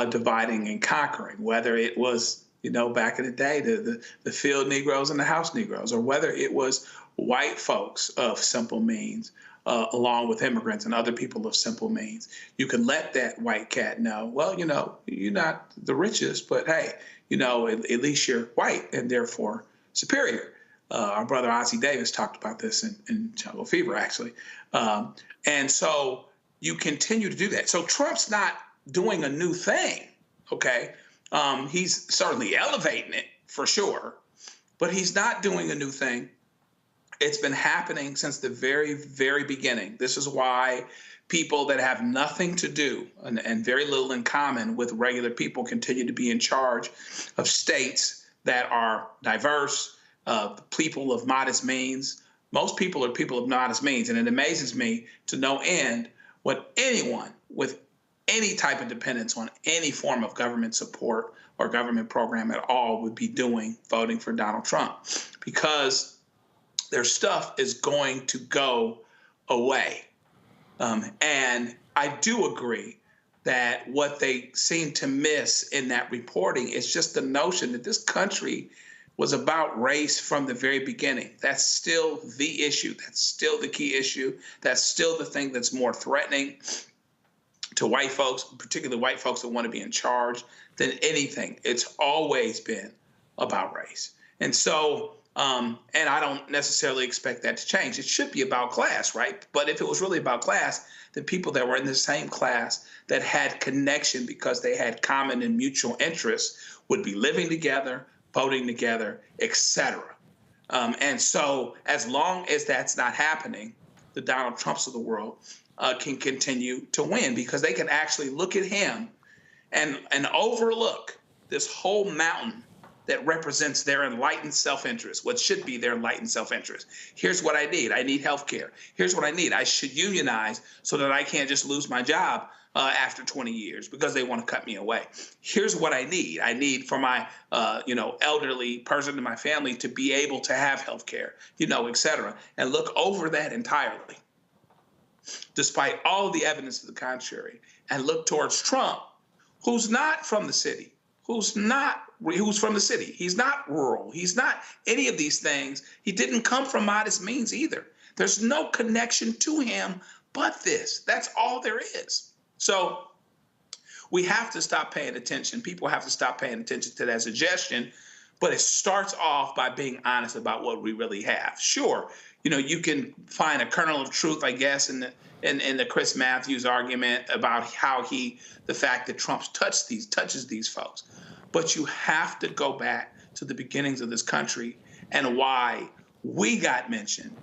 dividing and conquering, whether it was, you know, back in the day, the field Negroes and the house Negroes, or whether it was white folks of simple means, along with immigrants and other people of simple means. You can let that white cat know, well, you know, you're not the richest, but hey, you know, at least you're white and therefore superior. Our brother Ozzie Davis talked about this in Jungle Fever, actually. And so you continue to do that. So Trump's not doing a new thing, okay? He's certainly elevating it for sure, but he's not doing a new thing. It's been happening since the very, very beginning. This is why people that have nothing to do and very little in common with regular people continue to be in charge of states that are diverse, people of modest means. Most people are people of modest means, and it amazes me to no end what anyone with any type of dependence on any form of government support or government program at all would be doing voting for Donald Trump, because their stuff is going to go away. And I do agree that what they seem to miss in that reporting is just the notion that this country was about race from the very beginning. That's still the issue. That's still the key issue. That's still the thing that's more threatening to white folks, particularly white folks that want to be in charge, than anything. It's always been about race. And so, and I don't necessarily expect that to change. It should be about class, right? But if it was really about class, the people that were in the same class that had connection because they had common and mutual interests would be living together, voting together, etc. And so as long as that's not happening, the Donald Trumps of the world can continue to win, because they can actually look at him and overlook this whole mountain that represents their enlightened self-interest, what should be their enlightened self-interest. Here's what I need. I need health care. Here's what I need. I should unionize so that I can't just lose my job after 20 years because they want to cut me away. Here's what I need. I need for my elderly person in my family to be able to have health care, et cetera, and look over that entirely, despite all of the evidence to the contrary, and look towards Trump, who's not from the city, who's from the city. He's not rural. He's not any of these things. He didn't come from modest means either. There's no connection to him but this. That's all there is. So we have to stop paying attention. People have to stop paying attention to that suggestion, but it starts off by being honest about what we really have. Sure, you can find a kernel of truth, I guess, in the Chris Matthews argument about the fact that Trump touches these folks. But you have to go back to the beginnings of this country and why we got mentioned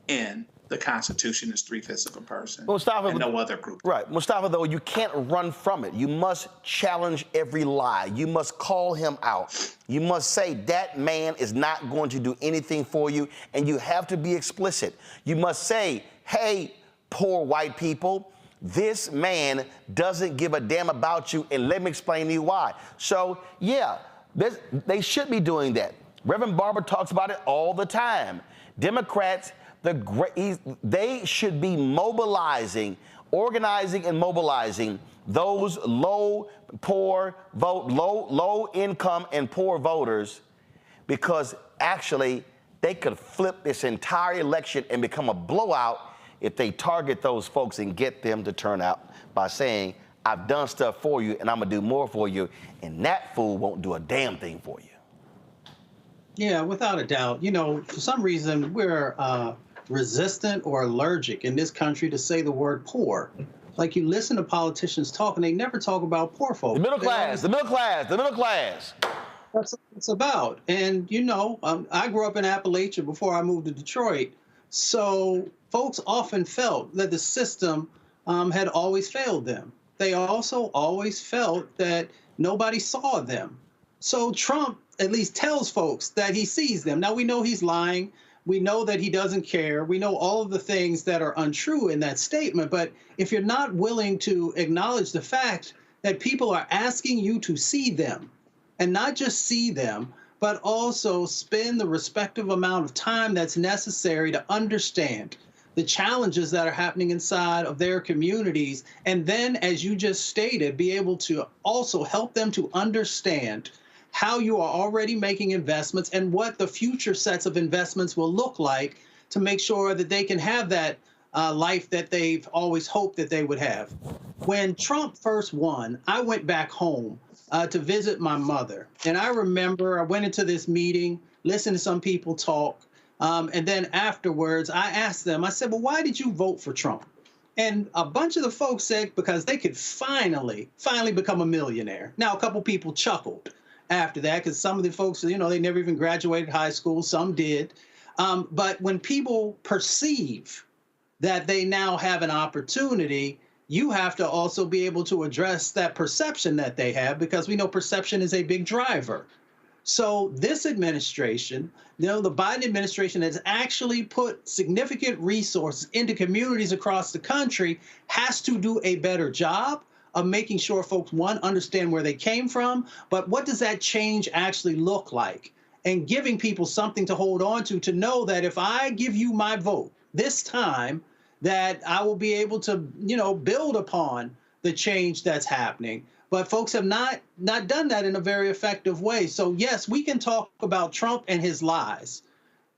in the Constitution as 3/5 of a person, Mustafa, and no other group. Right. Mustafa, though, you can't run from it. You must challenge every lie. You must call him out. You must say that man is not going to do anything for you, and you have to be explicit. You must say, hey, poor white people, this man doesn't give a damn about you, and let me explain to you why. So, yeah, they should be doing that. Reverend Barber talks about it all the time. Democrats, they should be organizing and mobilizing those low income and poor voters, because actually they could flip this entire election and become a blowout if they target those folks and get them to turn out by saying, I've done stuff for you and I'm gonna do more for you, and that fool won't do a damn thing for you. Yeah, without a doubt. For some reason, we're resistant or allergic in this country to say the word poor. Like, you listen to politicians talk and they never talk about poor folks. The middle class. That's what it's about. And, I grew up in Appalachia before I moved to Detroit. So folks often felt that the system had always failed them. They also always felt that nobody saw them. So Trump at least tells folks that he sees them. Now, we know he's lying. We know that he doesn't care. We know all of the things that are untrue in that statement. But if you're not willing to acknowledge the fact that people are asking you to see them, and not just see them, but also spend the respective amount of time that's necessary to understand the challenges that are happening inside of their communities, and then, as you just stated, be able to also help them to understand how you are already making investments and what the future sets of investments will look like to make sure that they can have that life that they've always hoped that they would have. When Trump first won, I went back home to visit my mother. And I remember I went into this meeting, listened to some people talk, and then afterwards I asked them, I said, well, why did you vote for Trump? And a bunch of the folks said because they could finally become a millionaire. Now, a couple people chuckled after that because some of the folks, they never even graduated high school. Some did. But when people perceive that they now have an opportunity, you have to also be able to address that perception that they have, because we know perception is a big driver. So this administration, the Biden administration, has actually put significant resources into communities across the country, has to do a better job of making sure folks, one, understand where they came from, but what does that change actually look like? And giving people something to hold on to know that if I give you my vote this time, that I will be able to, build upon the change that's happening. But folks have not done that in a very effective way. So, yes, we can talk about Trump and his lies,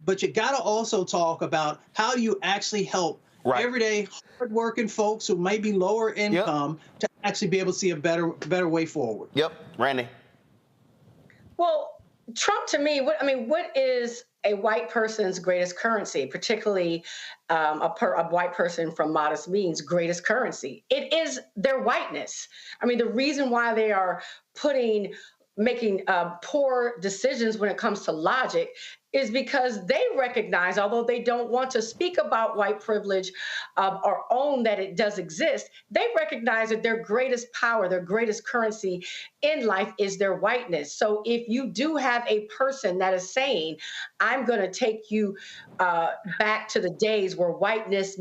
but you got to also talk about how do you actually help everyday hardworking folks who may be lower income to actually be able to see a better way forward. Yep. Randy. Well, Trump, to me, what is a white person's greatest currency, particularly a white person from modest means greatest currency? It is their whiteness. The reason why they are making poor decisions when it comes to logic is because they recognize, although they don't want to speak about white privilege or own that it does exist, they recognize that their greatest power, their greatest currency in life is their whiteness. So if you do have a person that is saying, I'm going to take you back to the days where whiteness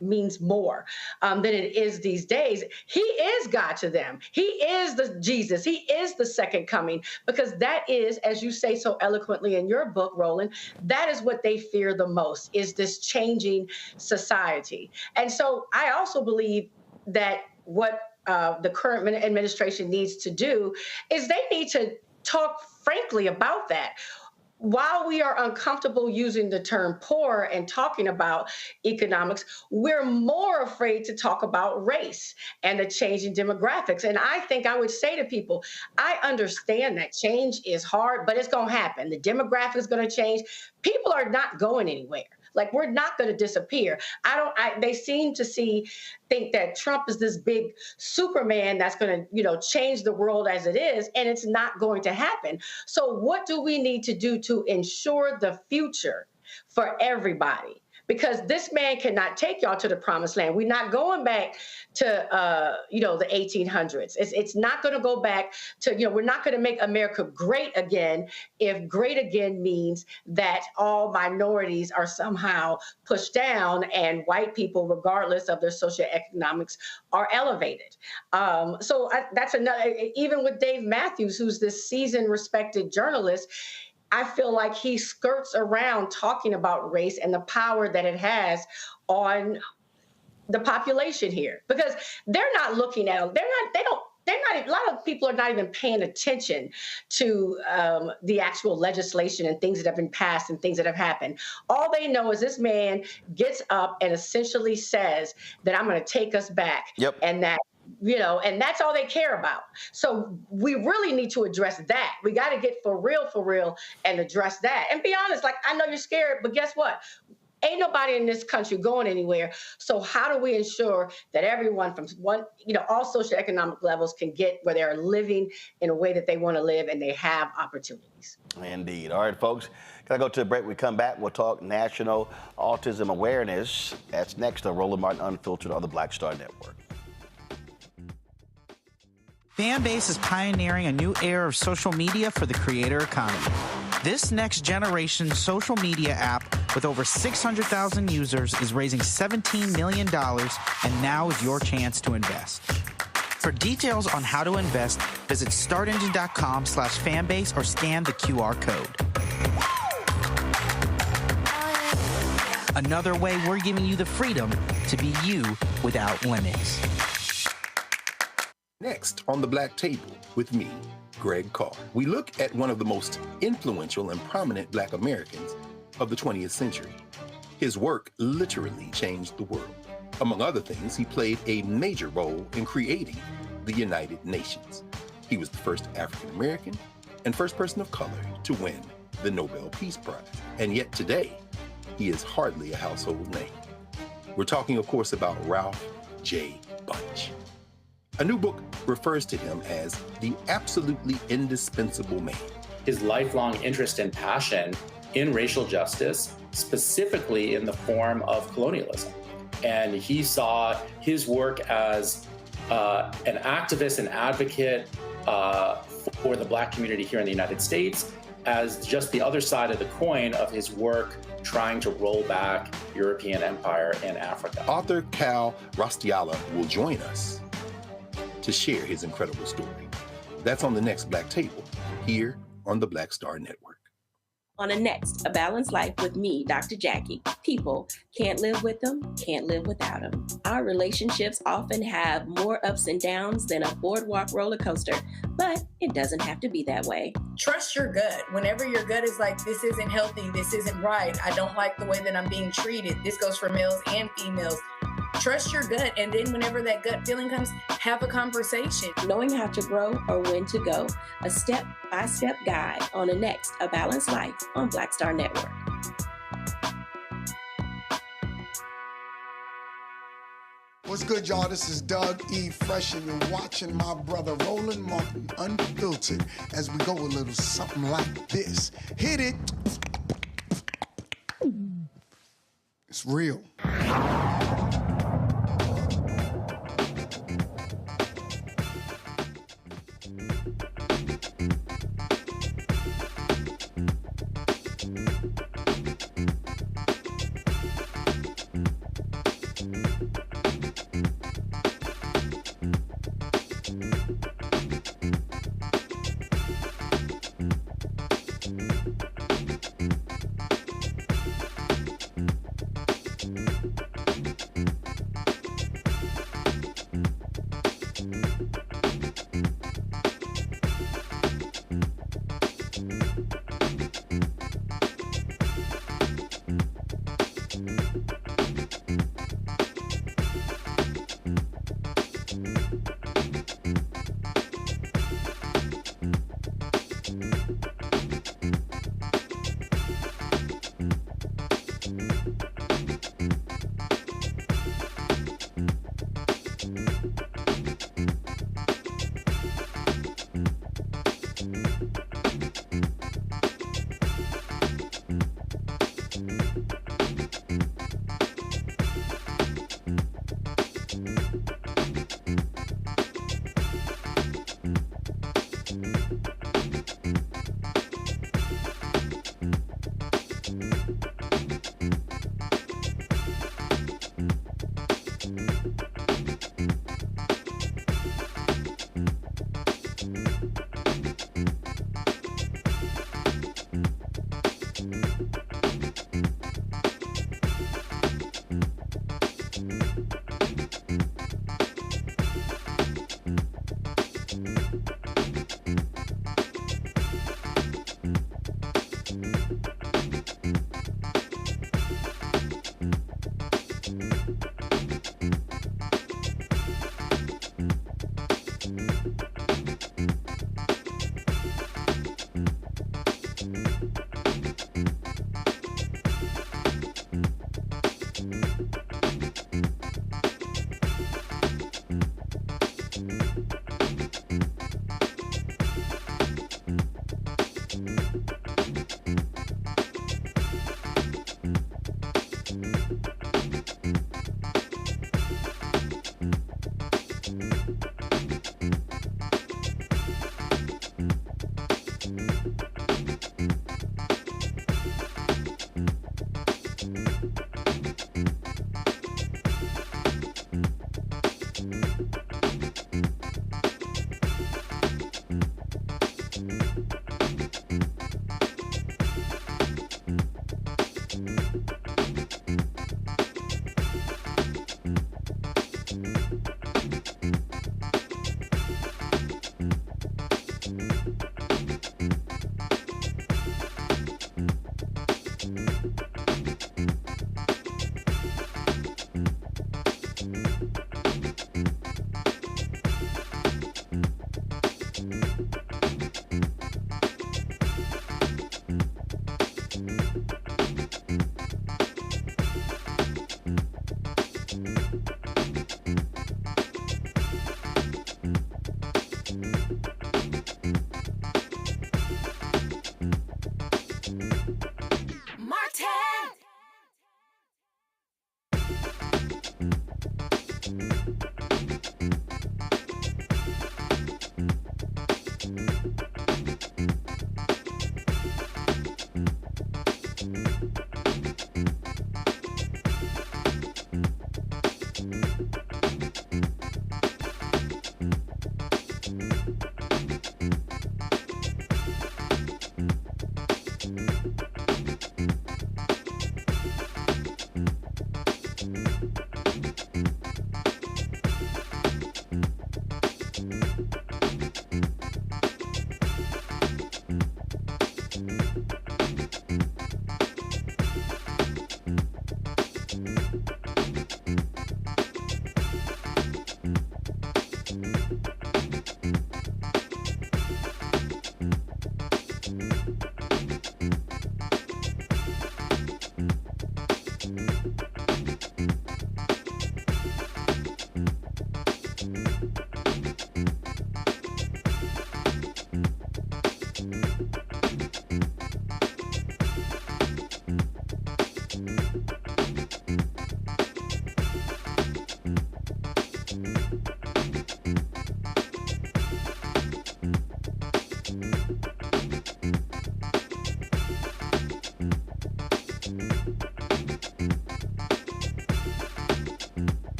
means more than it is these days, he is God to them. He is the Jesus. He is the second coming, because that is, as you say so eloquently in your book, Roland, that is what they fear the most, is this changing society. And so I also believe that what the current administration needs to do is they need to talk frankly about that. While we are uncomfortable using the term poor and talking about economics, we're more afraid to talk about race and the changing demographics. And I think I would say to people, I understand that change is hard, but it's going to happen. The demographics is going to change. People are not going anywhere. Like, we're not going to disappear. They seem to think that Trump is this big Superman that's going to, change the world as it is, and it's not going to happen. So what do we need to do to ensure the future for everybody? Because this man cannot take y'all to the promised land. We're not going back to, the 1800s. It's not going to go back to, we're not going to make America great again if great again means that all minorities are somehow pushed down and white people, regardless of their socioeconomics, are elevated. So that's another, even with Dave Matthews, who's this seasoned, respected journalist, I feel like he skirts around talking about race and the power that it has on the population here, because they're not looking at them. A lot of people are not even paying attention to the actual legislation and things that have been passed and things that have happened. All they know is this man gets up and essentially says that I'm going to take us back. Yep. And that, and that's all they care about. So we really need to address that. We got to get for real and address that. And be honest, like, I know you're scared, but guess what? Ain't nobody in this country going anywhere. So how do we ensure that everyone from all socioeconomic levels can get where they're living in a way that they want to live and they have opportunities? Indeed. All right, folks. Gotta go to a break. When we come back, we'll talk National Autism Awareness. That's next on Roland Martin Unfiltered on the Black Star Network. Fanbase is pioneering a new era of social media for the creator economy. This next generation social media app with over 600,000 users is raising $17 million, and now is your chance to invest. For details on how to invest, visit startengine.com/fanbase or scan the QR code. Another way we're giving you the freedom to be you without limits. Next on The Black Table with me, Greg Carr, we look at one of the most influential and prominent Black Americans of the 20th century. His work literally changed the world. Among other things, he played a major role in creating the United Nations. He was the first African American and first person of color to win the Nobel Peace Prize. And yet today, he is hardly a household name. We're talking, of course, about Ralph J. Bunche. A new book refers to him as the absolutely indispensable man. His lifelong interest and passion in racial justice, specifically in the form of colonialism. And he saw his work as an activist and advocate for the Black community here in the United States as just the other side of the coin of his work trying to roll back European empire in Africa. Author Cal Rostiala will join us to share his incredible story. That's on the next Black Table, here on the Black Star Network. On the next, A Balanced Life with me, Dr. Jackie. People can't live with them, can't live without them. Our relationships often have more ups and downs than a boardwalk roller coaster, but it doesn't have to be that way. Trust your gut. Whenever your gut is like, this isn't healthy, this isn't right, I don't like the way that I'm being treated. This goes for males and females. Trust your gut, and then whenever that gut feeling comes, have a conversation. Knowing how to grow or when to go, a step-by-step guide on the next A Balanced Life on Black Star Network. What's good, y'all? This is Doug E. Fresh, and you're watching my brother Roland Martin Unfiltered as we go a little something like this. Hit it. It's real.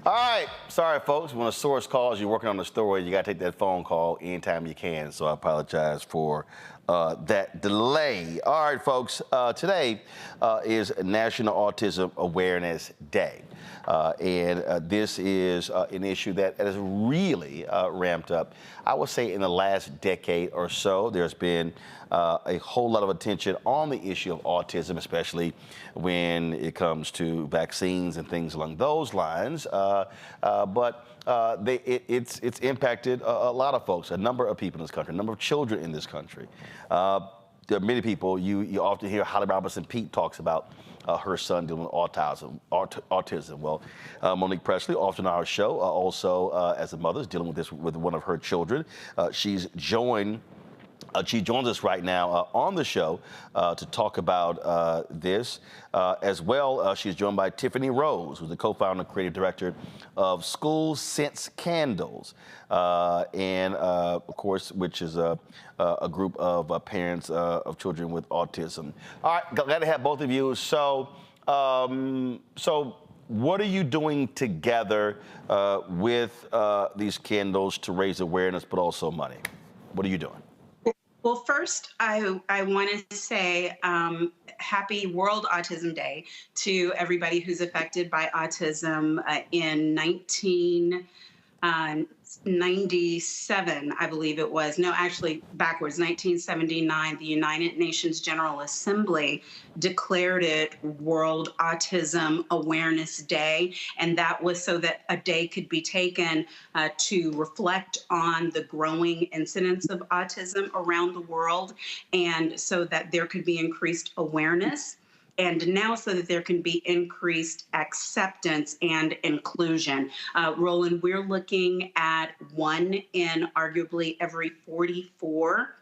All right, sorry folks, when a source calls, you're working on the story, you gotta take that phone call anytime you can, so I apologize for that delay. All right, folks, today is National Autism Awareness Day. This is an issue that has really ramped up. I would say in the last decade or so, there's been a whole lot of attention on the issue of autism, especially when it comes to vaccines and things along those lines. It's impacted a lot of folks, a number of people in this country, a number of children in this country. There are many people, you often hear Holly Robinson Peete talks about her son dealing with autism. Well, Monique Presley, often on our show, also as a mother, is dealing with this with one of her children. She joins us right now on the show to talk about this. As well, she's joined by Tiffany Rose, who's the co-founder and creative director of School Sense Candles, of course, which is a group of parents of children with autism. All right, glad to have both of you. So what are you doing together with these candles to raise awareness, but also money? What are you doing? Well, first, I want to say happy World Autism Day to everybody who's affected by autism. In 1997, I believe it was. No, actually backwards, 1979, the United Nations General Assembly declared it World Autism Awareness Day. And that was so that a day could be taken to reflect on the growing incidence of autism around the world, and so that there could be increased awareness, and now so that there can be increased acceptance and inclusion. Roland, we're looking at 1 in arguably every 44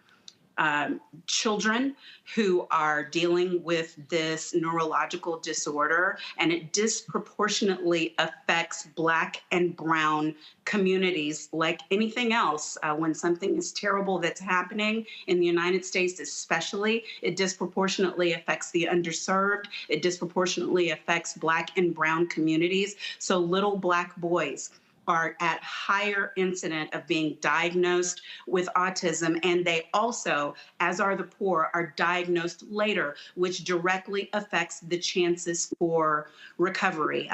children who are dealing with this neurological disorder, and it disproportionately affects Black and Brown communities. Like anything else, when something is terrible that's happening in the United States especially, it disproportionately affects the underserved, it disproportionately affects Black and Brown communities. So little Black boys are at higher incident of being diagnosed with autism, and they also, as are the poor, are diagnosed later, which directly affects the chances for recovery.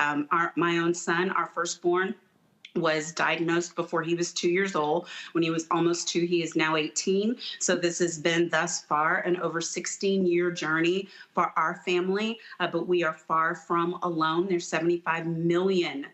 My own son, our firstborn, was diagnosed before he was 2 years old. When he was almost 2, he is now 18. So this has been thus far an over 16-year journey for our family, but we are far from alone. There's 75 million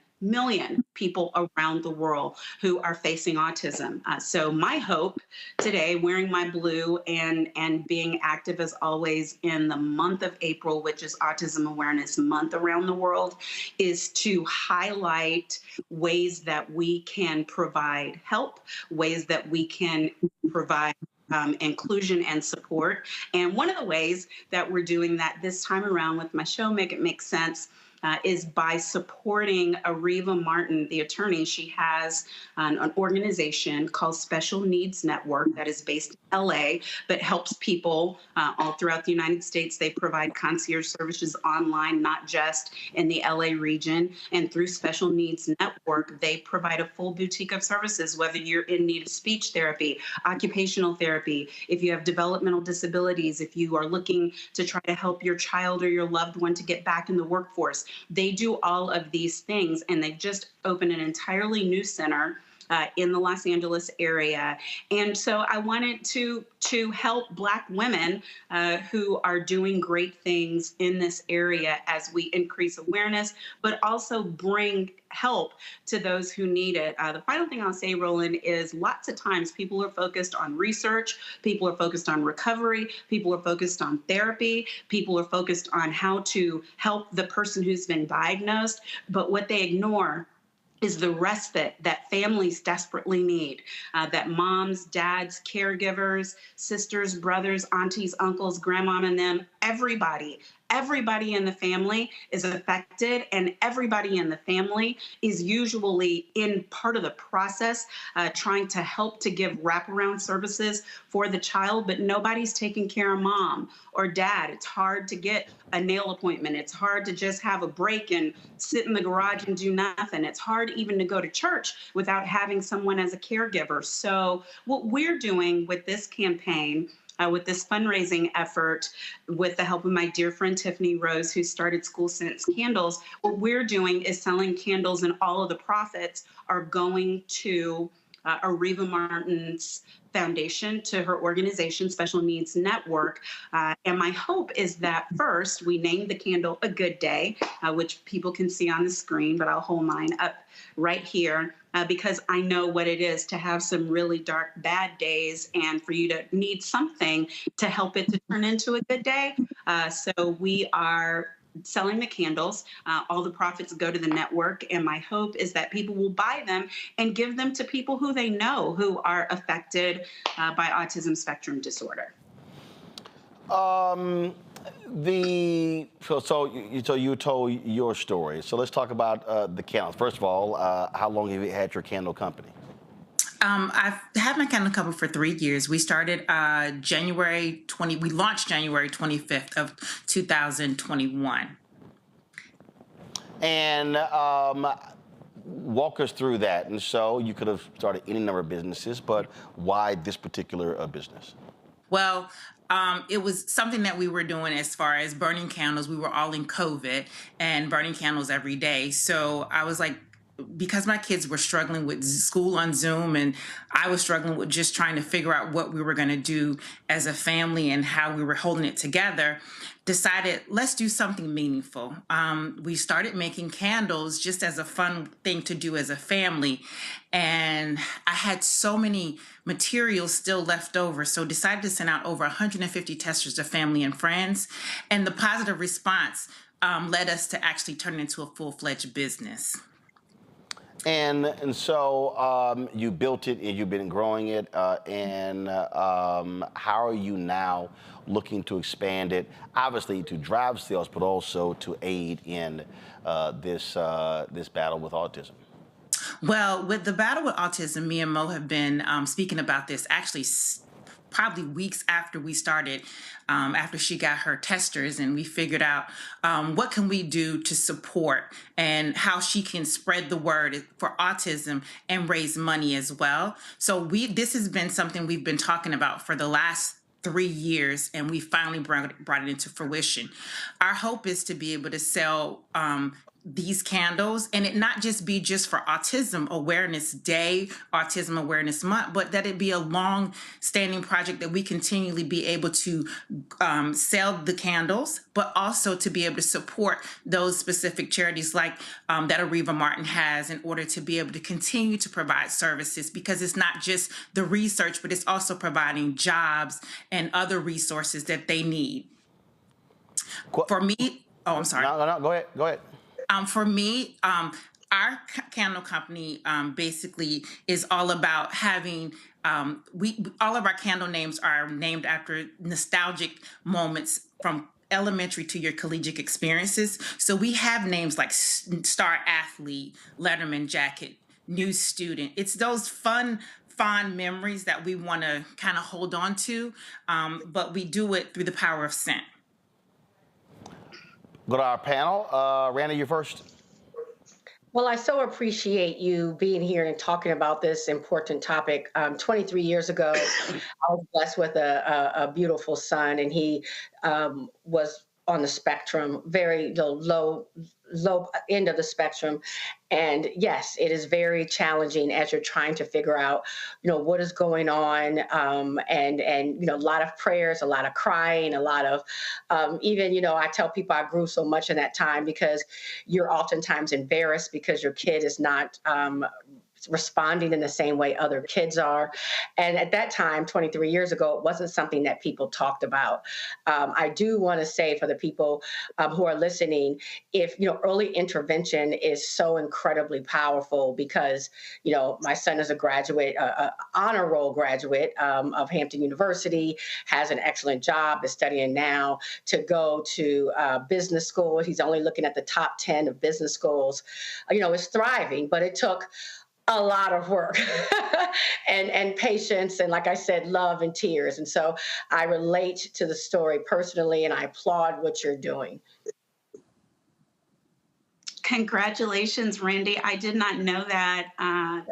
people around the world who are facing autism. So my hope today, wearing my blue and being active as always in the month of April, which is Autism Awareness Month around the world, is to highlight ways that we can provide help, ways that we can provide inclusion and support. And one of the ways that we're doing that this time around with my show, Make It Make Sense, is by supporting Areva Martin, the attorney. She has an organization called Special Needs Network that is based in LA, but helps people all throughout the United States. They provide concierge services online, not just in the LA region. And through Special Needs Network, they provide a full boutique of services, whether you're in need of speech therapy, occupational therapy, if you have developmental disabilities, if you are looking to try to help your child or your loved one to get back in the workforce. They do all of these things, and they've just opened an entirely new center in the Los Angeles area. And so I wanted to help Black women who are doing great things in this area as we increase awareness, but also bring help to those who need it. The final thing I'll say, Roland, is lots of times people are focused on research, people are focused on recovery, people are focused on therapy, people are focused on how to help the person who's been diagnosed, but what they ignore is the respite that families desperately need, that moms, dads, caregivers, sisters, brothers, aunties, uncles, grandmom, and them, everybody in the family is affected, and everybody in the family is usually in part of the process trying to help to give wraparound services for the child, but nobody's taking care of mom or dad. It's hard to get a nail appointment. It's hard to just have a break and sit in the garage and do nothing. It's hard even to go to church without having someone as a caregiver. So what we're doing with this campaign, with this fundraising effort, with the help of my dear friend Tiffany Rose, who started School Sense Candles, what we're doing is selling candles, and all of the profits are going to Areva Martin's foundation, to her organization, Special Needs Network. And my hope is that first, we name the candle A Good Day, which people can see on the screen, but I'll hold mine up right here. Because I know what it is to have some really dark, bad days, and for you to need something to help it to turn into a good day. So we are selling the candles. All the profits go to the network, and my hope is that people will buy them and give them to people who they know who are affected by autism spectrum disorder. So you told your story. So let's talk about the candles. First of all, how long have you had your candle company? I've had my candle company for 3 years. We started we launched January 25th of 2021. And walk us through that. And so you could have started any number of businesses, but why this particular business? Well, it was something that we were doing as far as burning candles. We were all in COVID and burning candles every day. So I was like, because my kids were struggling with school on Zoom, and I was struggling with just trying to figure out what we were going to do as a family and how we were holding it together, decided, let's do something meaningful. We started making candles just as a fun thing to do as a family. And I had so many materials still left over, so decided to send out over 150 testers to family and friends. And the positive response led us to actually turn it into a full-fledged business. And so you built it, and you've been growing it, and how are you now looking to expand it, obviously to drive sales, but also to aid in this battle with autism? Well, with the battle with autism, me and Mo have been speaking about this actually probably weeks after we started, after she got her testers, and we figured out what can we do to support and how she can spread the word for autism and raise money as well. So this has been something we've been talking about for the last 3 years, and we finally brought it into fruition. Our hope is to be able to sell these candles, and it not just be just for Autism Awareness Day, Autism Awareness Month, but that it be a long-standing project that we continually be able to sell the candles, but also to be able to support those specific charities like that Areva Martin has, in order to be able to continue to provide services, because it's not just the research, but it's also providing jobs and other resources that they need. For me, I'm sorry. No, go ahead. For me, our candle company basically is all about having, all of our candle names are named after nostalgic moments from elementary to your collegiate experiences. So we have names like Star Athlete, Letterman Jacket, New Student. It's those fond memories that we want to kind of hold on to, but we do it through the power of scent. Go to our panel. Randy, you're first. Well, I so appreciate you being here and talking about this important topic. 23 years ago, I was blessed with a beautiful son, and he was on the spectrum, very low end of the spectrum. And yes, it is very challenging as you're trying to figure out, what is going on. And a lot of prayers, a lot of crying, a lot of, even, I tell people I grew so much in that time, because you're oftentimes embarrassed because your kid is not responding in the same way other kids are. And at that time, 23 years ago, it wasn't something that people talked about. I do want to say, for the people who are listening, if, early intervention is so incredibly powerful, because, my son is a graduate, honor roll graduate of Hampton University, has an excellent job, is studying now to go to business school. He's only looking at the top 10 of business schools. Is thriving, but it took a lot of work and patience, and like I said, love and tears. And so I relate to the story personally, and I applaud what you're doing. Congratulations, Randy. I did not know that.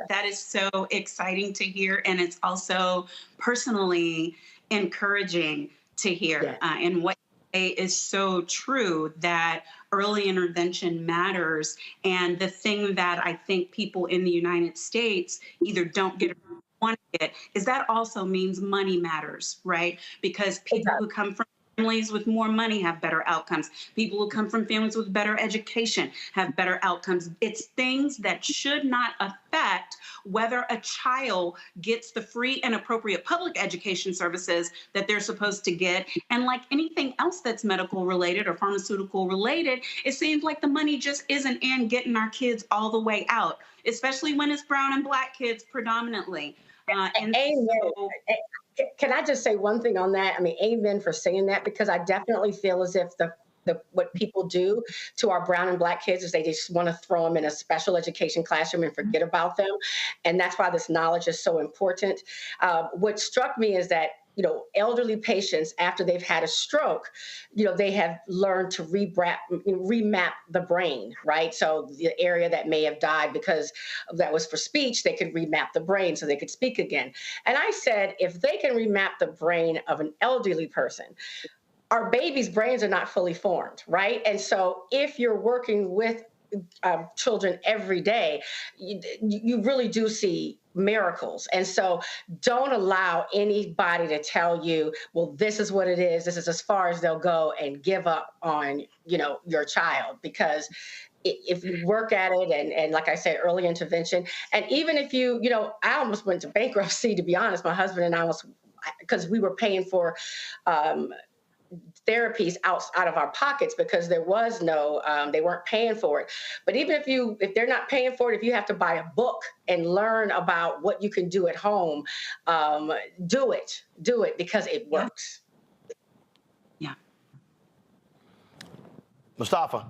That is so exciting to hear, and it's also personally encouraging to hear. And what you say is so true, that early intervention matters. And the thing that I think people in the United States either don't get or want to get is that also means money matters, right? Because people who come from families with more money have better outcomes. People who come from families with better education have better outcomes. It's things that should not affect whether a child gets the free and appropriate public education services that they're supposed to get. And like anything else that's medical related or pharmaceutical related, it seems like the money just isn't in getting our kids all the way out, especially when it's brown and black kids predominantly. Can I just say one thing on that? I mean, amen for saying that, because I definitely feel as if what people do to our brown and black kids is they just want to throw them in a special education classroom and forget about them. And that's why this knowledge is so important. What struck me is that, elderly patients, after they've had a stroke, they have learned to remap the brain, right? So the area that may have died because that was for speech, they could remap the brain so they could speak again. And I said, if they can remap the brain of an elderly person, our babies' brains are not fully formed, right? And so if you're working with children every day, you really do see miracles. And so don't allow anybody to tell you, well, this is what it is, this is as far as they'll go, and give up on, your child. Because if you work at it, and like I said, early intervention, and even if I almost went to bankruptcy, to be honest. My husband and I because we were paying for therapies out of our pockets, because there was no, they weren't paying for it. But even if they're not paying for it, if you have to buy a book and learn about what you can do at home, do it because it works. Yeah. Mustafa.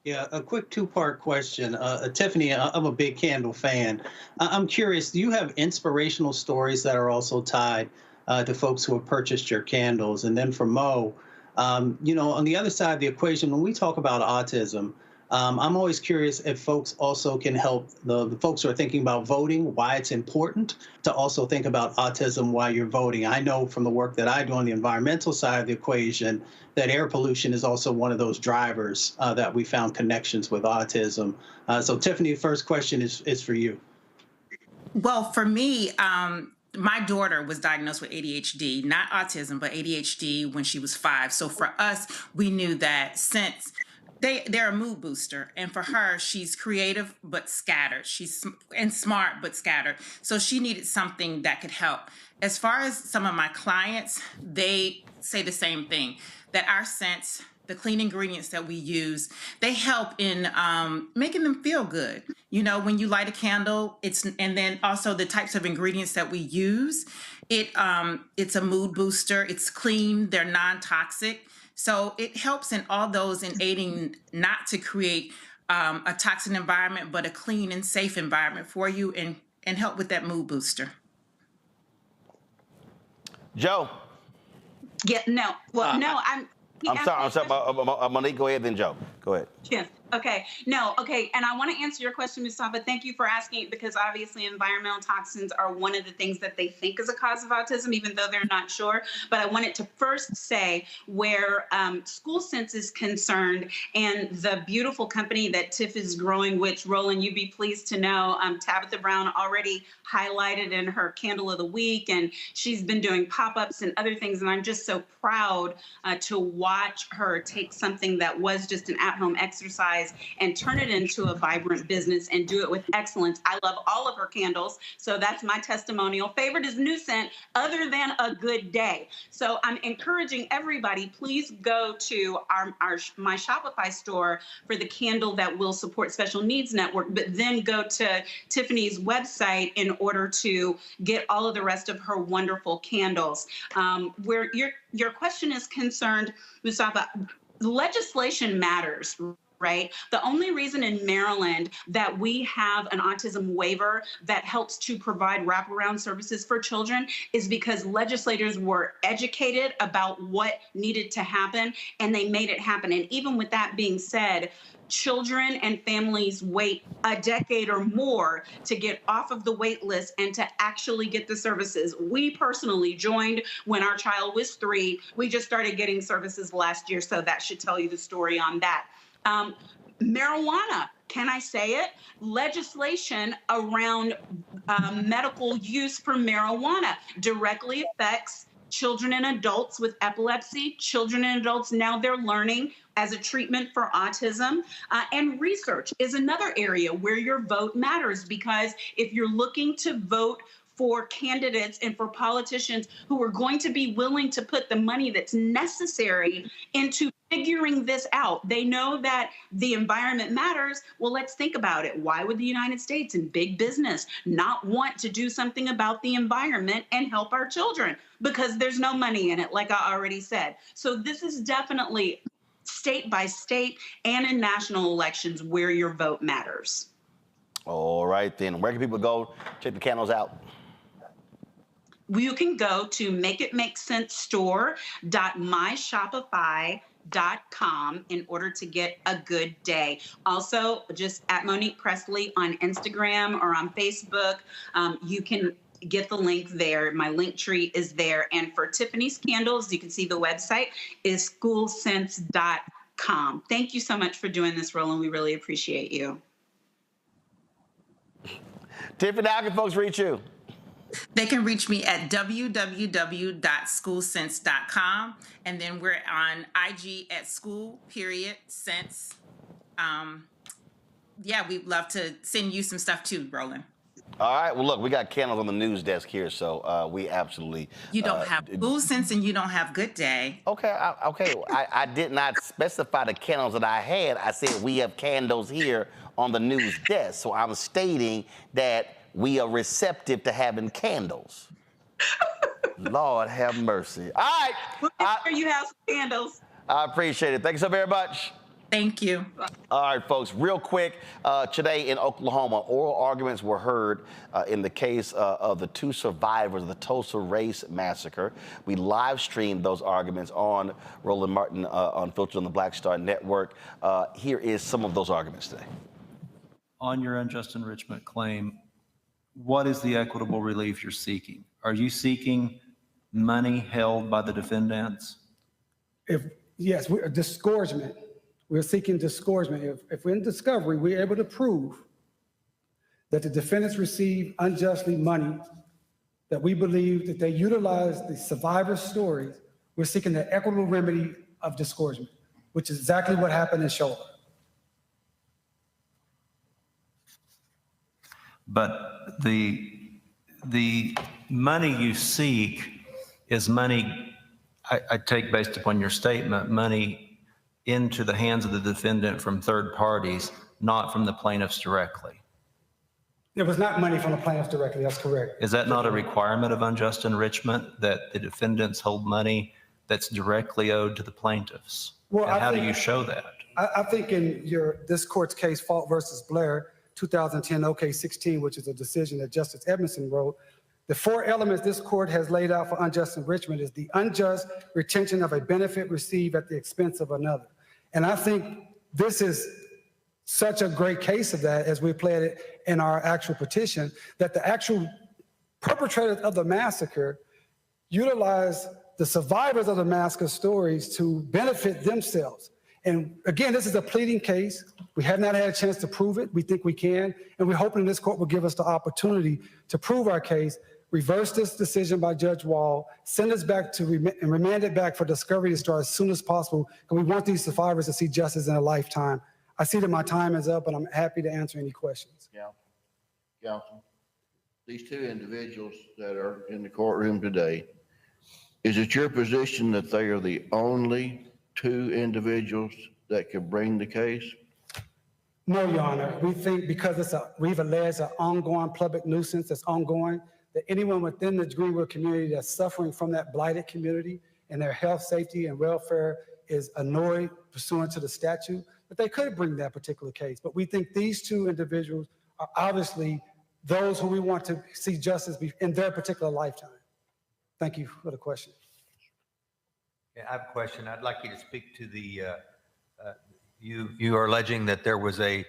Yeah, a quick two-part question. Tiffany, I'm a big candle fan. I'm curious, do you have inspirational stories that are also tied to folks who have purchased your candles? And then for Mo, on the other side of the equation, when we talk about autism, I'm always curious if folks also can help the folks who are thinking about voting, why it's important to also think about autism while you're voting. I know from the work that I do on the environmental side of the equation that air pollution is also one of those drivers that we found connections with autism. So Tiffany, the first question is for you. Well, for me, my daughter was diagnosed with ADHD, not autism, but ADHD when she was 5. So for us, we knew that since they're a mood booster, and for her, she's creative but scattered. She's smart but scattered. So she needed something that could help. As far as some of my clients, they say the same thing, that our scents, the clean ingredients that we use, they help in making them feel good. You know, when you light a candle, and then also the types of ingredients that we use, it's a mood booster, it's clean, they're non-toxic. So it helps in all those in aiding not to create a toxic environment, but a clean and safe environment for you, and help with that mood booster. Joe. Yeah, no. Well, no, I'm sorry. Monique, go ahead then, Joe. Go ahead. Yes. Okay. No. Okay. And I want to answer your question, Mustafa. Thank you for asking, because obviously environmental toxins are one of the things that they think is a cause of autism, even though they're not sure. But I wanted to first say where School Sense is concerned, and the beautiful company that Tiff is growing, which, Roland, you'd be pleased to know, Tabitha Brown already highlighted in her Candle of the Week, and she's been doing pop-ups and other things. And I'm just so proud to watch her take something that was just an at-home exercise and turn it into a vibrant business and do it with excellence. I love all of her candles, so that's my testimonial. Favorite is new scent, other than a good day. So I'm encouraging everybody, please go to my Shopify store for the candle that will support Special Needs Network, but then go to Tiffany's website in order to get all of the rest of her wonderful candles. Where your question is concerned, Mustafa, legislation matters. Right? The only reason in Maryland that we have an autism waiver that helps to provide wraparound services for children is because legislators were educated about what needed to happen, and they made it happen. And even with that being said, children and families wait a decade or more to get off of the wait list and to actually get the services. We personally joined when our child was 3. We just started getting services last year, so that should tell you the story on that. Marijuana, can I say it? Legislation around medical use for marijuana directly affects children and adults with epilepsy. Children and adults, now they're learning as a treatment for autism. And research is another area where your vote matters, because if you're looking to vote for candidates and for politicians who are going to be willing to put the money that's necessary into figuring this out. They know that the environment matters. Well, let's think about it. Why would the United States and big business not want to do something about the environment and help our children? Because there's no money in it, like I already said. So this is definitely state by state and in national elections where your vote matters. All right, then. Where can people go check the candles out? You can go to makeitmakesensestore.myshopify.com in order to get a good day. Also, just at Monique Presley on Instagram or on Facebook, you can get the link there. My link tree is there. And for Tiffany's candles, you can see the website is schoolsense.com. Thank you so much for doing this, Roland. We really appreciate you. Tiffany, how can folks reach you? They can reach me at www.schoolsense.com, and then we're on IG at school.sense. Yeah, we'd love to send you some stuff too, Roland. All right. Well, look, we got candles on the news desk here, so we absolutely. You don't have School Sense and you don't have Good Day. Okay. I did not specify the candles that I had. I said we have candles here on the news desk, so I'm stating that we are receptive to having candles. Lord have mercy. All right. You have some candles. I appreciate it. Thank you so very much. Thank you. All right, folks, real quick. Today in Oklahoma, oral arguments were heard in the case of the two survivors of the Tulsa Race Massacre. We live streamed those arguments on Roland Martin Unfiltered on the Black Star Network. Here is some of those arguments today. On your unjust enrichment claim, what is the equitable relief you're seeking? Are you seeking money held by the defendants? Yes, disgorgement. We're seeking disgorgement. If we're in discovery, we're able to prove that the defendants received unjustly money, that we believe that they utilized the survivors' stories, we're seeking the equitable remedy of disgorgement, which is exactly what happened in Shola. But the money you seek is money, I take based upon your statement, money into the hands of the defendant from third parties, not from the plaintiffs directly. It was not money from the plaintiffs directly, that's correct. Is that not a requirement of unjust enrichment, that the defendants hold money that's directly owed to the plaintiffs? Well, and how do you show that? I think in this court's case, Fault versus Blair, 2010 OK 16, which is a decision that Justice Edmondson wrote, the four elements this court has laid out for unjust enrichment is the unjust retention of a benefit received at the expense of another. And I think this is such a great case of that, as we played it in our actual petition, that the actual perpetrators of the massacre utilized the survivors of the massacre stories to benefit themselves. And again, this is a pleading case. We have not had a chance to prove it. We think we can. And we're hoping this court will give us the opportunity to prove our case, reverse this decision by Judge Wall, send us back to and remand it back for discovery to start as soon as possible. And we want these survivors to see justice in a lifetime. I see that my time is up, and I'm happy to answer any questions. Counsel, these two individuals that are in the courtroom today, is it your position that they are the only two individuals that could bring the case? No, Your Honor. We think because we've alleged an ongoing public nuisance that's ongoing, that anyone within the Greenwood community that's suffering from that blighted community and their health, safety, and welfare is annoyed pursuant to the statute, that they could bring that particular case. But we think these two individuals are obviously those who we want to see justice in their particular lifetime. Thank you for the question. Yeah, I have a question. I'd like you to speak to the, you are alleging that there was a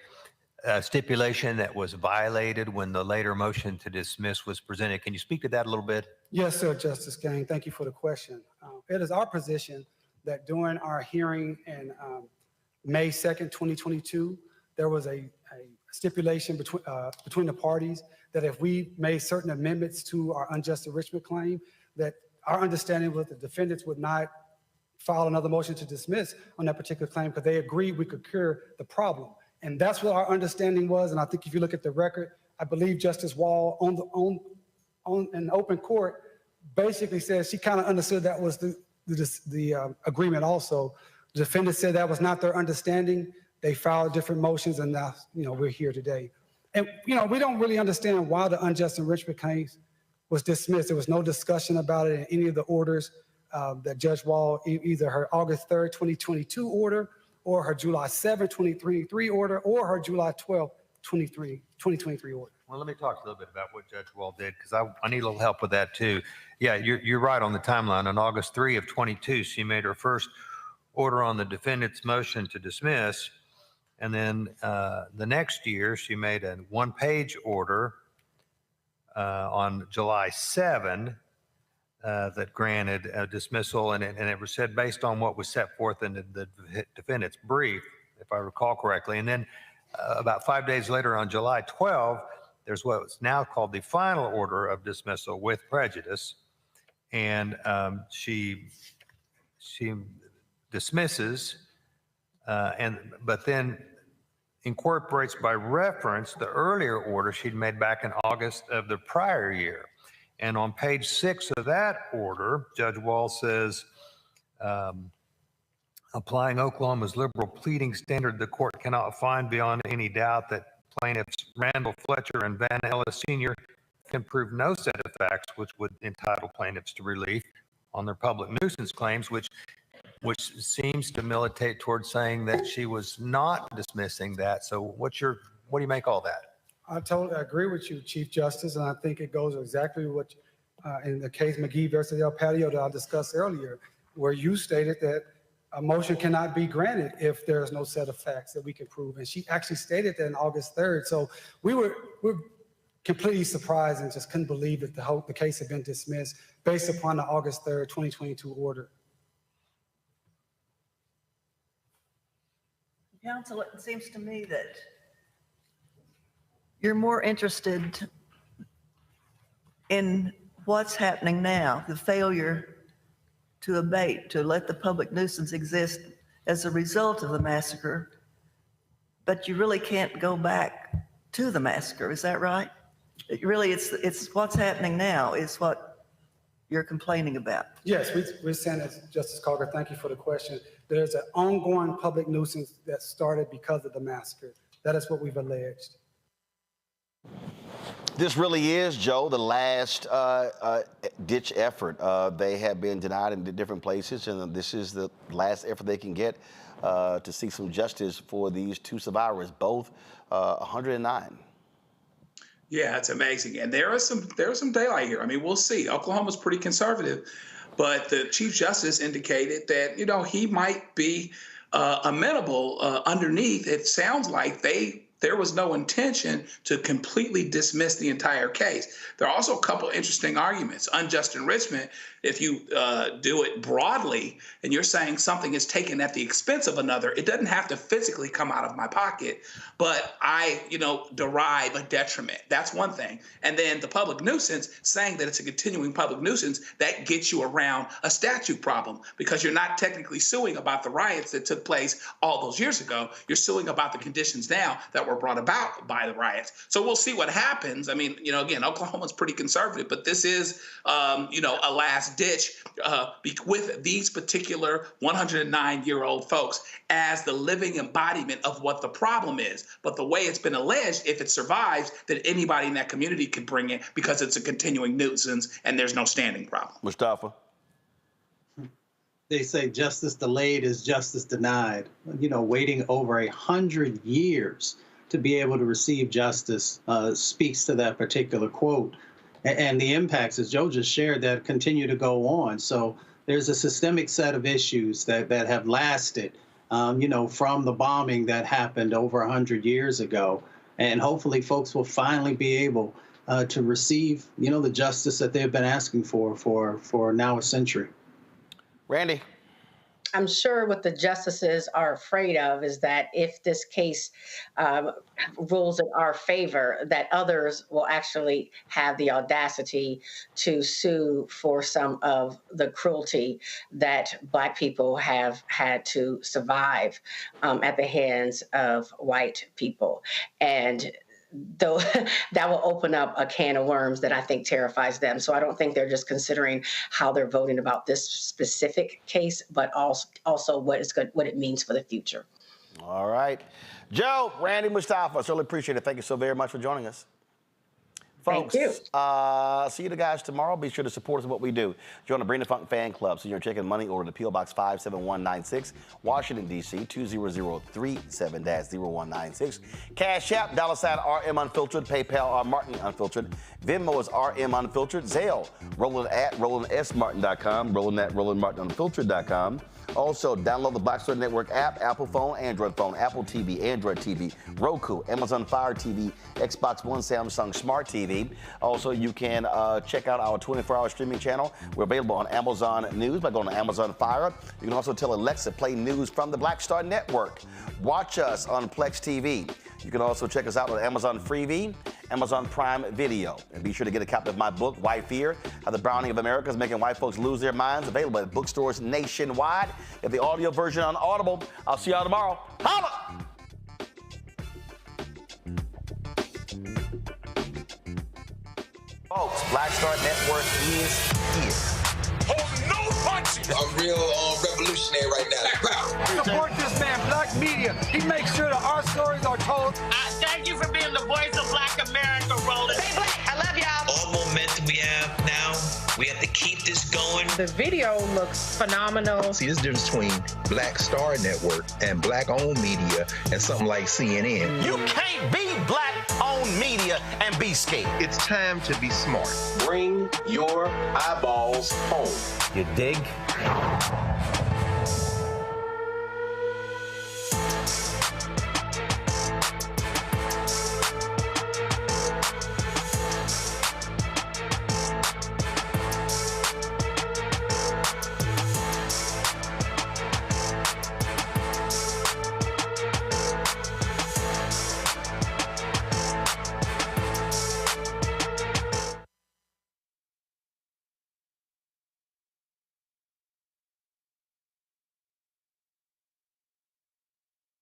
stipulation that was violated when the later motion to dismiss was presented. Can you speak to that a little bit? Yes, sir, Justice Gang. Thank you for the question. It is our position that during our hearing in May 2nd, 2022, there was a stipulation between the parties that if we made certain amendments to our unjust enrichment claim, that our understanding was the defendants would not file another motion to dismiss on that particular claim because they agreed we could cure the problem. And that's what our understanding was. And I think if you look at the record, I believe Justice Wall on an open court basically said she kind of understood that was the agreement also. The defendant said that was not their understanding. They filed different motions, and now we're here today. And we don't really understand why the unjust enrichment case was dismissed. There was no discussion about it in any of the orders that Judge Wall, either her August 3rd, 2022 order, or her July 7th, 2023 order, or her July 12th, 2023 order. Well, let me talk a little bit about what Judge Wall did, because I need a little help with that too. Yeah, you're right on the timeline. On August 3 of 22, she made her first order on the defendant's motion to dismiss. And then the next year, she made a one-page order on July 7 that granted a dismissal, and it was said based on what was set forth in the defendant's brief, if I recall correctly. And then about 5 days later, on July 12, there's what's now called the final order of dismissal with prejudice, and she dismisses, but then incorporates by reference the earlier order she'd made back in August of the prior year. And on page 6 of that order, Judge Wall says, applying Oklahoma's liberal pleading standard, the court cannot find beyond any doubt that plaintiffs Randall Fletcher and Van Ellis Sr. can prove no set of facts which would entitle plaintiffs to relief on their public nuisance claims, which which seems to militate towards saying that she was not dismissing that. So what do you make all that? I totally agree with you, Chief Justice, and I think it goes exactly what in the case McGee versus El Patio that I discussed earlier, where you stated that a motion cannot be granted if there is no set of facts that we can prove. And she actually stated that on August 3rd. So we're completely surprised and just couldn't believe that the case had been dismissed based upon the August 3rd, 2022 order. Counsel, it seems to me that you're more interested in what's happening now, the failure to abate, to let the public nuisance exist as a result of the massacre, but you really can't go back to the massacre. Is that right? Really, it's what's happening now is what you're complaining about. Yes, we're saying that, Justice Carter, thank you for the question. There's an ongoing public nuisance that started because of the massacre. That is what we've alleged. This really is, Joe, the last ditch effort. They have been denied in different places, and this is the last effort they can get to seek some justice for these two survivors, both 109. Yeah, it's amazing. And there is some daylight here. I mean, we'll see. Oklahoma's pretty conservative, but the Chief Justice indicated that, you know, he might be amenable underneath. It sounds like there was no intention to completely dismiss the entire case. There are also a couple interesting arguments. Unjust enrichment, if you do it broadly and you're saying something is taken at the expense of another, it doesn't have to physically come out of my pocket, but I, derive a detriment. That's one thing. And then the public nuisance, saying that it's a continuing public nuisance, that gets you around a statute problem because you're not technically suing about the riots that took place all those years ago. You're suing about the conditions now that were brought about by the riots. So we'll see what happens. I mean, again, Oklahoma's pretty conservative, but this is, a last ditch with these particular 109-year-old folks as the living embodiment of what the problem is. But the way it's been alleged, if it survives, that anybody in that community could bring it because it's a continuing nuisance and there's no standing problem. Mustafa? They say justice delayed is justice denied. Waiting over 100 years to be able to receive justice speaks to that particular quote. And the impacts, as Joe just shared, that continue to go on. So there's a systemic set of issues that have lasted, from the bombing that happened over 100 years ago. And hopefully folks will finally be able to receive, the justice that they've been asking for now a century. Randy? I'm sure what the justices are afraid of is that if this case rules in our favor, that others will actually have the audacity to sue for some of the cruelty that Black people have had to survive at the hands of white people. And though that will open up a can of worms that I think terrifies them. So I don't think they're just considering how they're voting about this specific case, but also what it means for the future. All right. Joe, Randy, Mustafa, I certainly appreciate it. Thank you so very much for joining us. Folks, thank you. See you guys tomorrow. Be sure to support us in what we do. Join the Bring the Funk fan club. So you're checking money order to P.O. Box 57196, Washington, D.C. 20037-0196. Cash App, $RM Unfiltered. PayPal, Martin Unfiltered. Venmo is RM Unfiltered. Zelle, Roland at RolandSMartin.com. Roland at RolandMartinUnfiltered.com. Also, download the Black Star Network app, Apple phone, Android phone, Apple TV, Android TV, Roku, Amazon Fire TV, Xbox One, Samsung Smart TV. Also, you can check out our 24-hour streaming channel. We're available on Amazon News by going to Amazon Fire. You can also tell Alexa, play news from the Black Star Network. Watch us on Plex TV. You can also check us out on Amazon Freevee, Amazon Prime Video. And be sure to get a copy of my book, White Fear, How the Browning of America is Making White Folks Lose Their Minds, available at bookstores nationwide. Get the audio version on Audible. I'll see y'all tomorrow. Holla! Folks, Black Star Network is here. Hold no punches! I'm real revolutionary right now. Black power! Support this man, Black Media. He makes sure that our stories are told. Thank you for being the voice of Black America, Roland. Stay black. I love y'all. All momentum we have now, we have to keep this going The video looks phenomenal. See, there's a difference between Black Star Network and Black-owned media and something like CNN. You can't be Black-owned media and be scared. It's time to be smart. Bring your eyeballs home. You dig?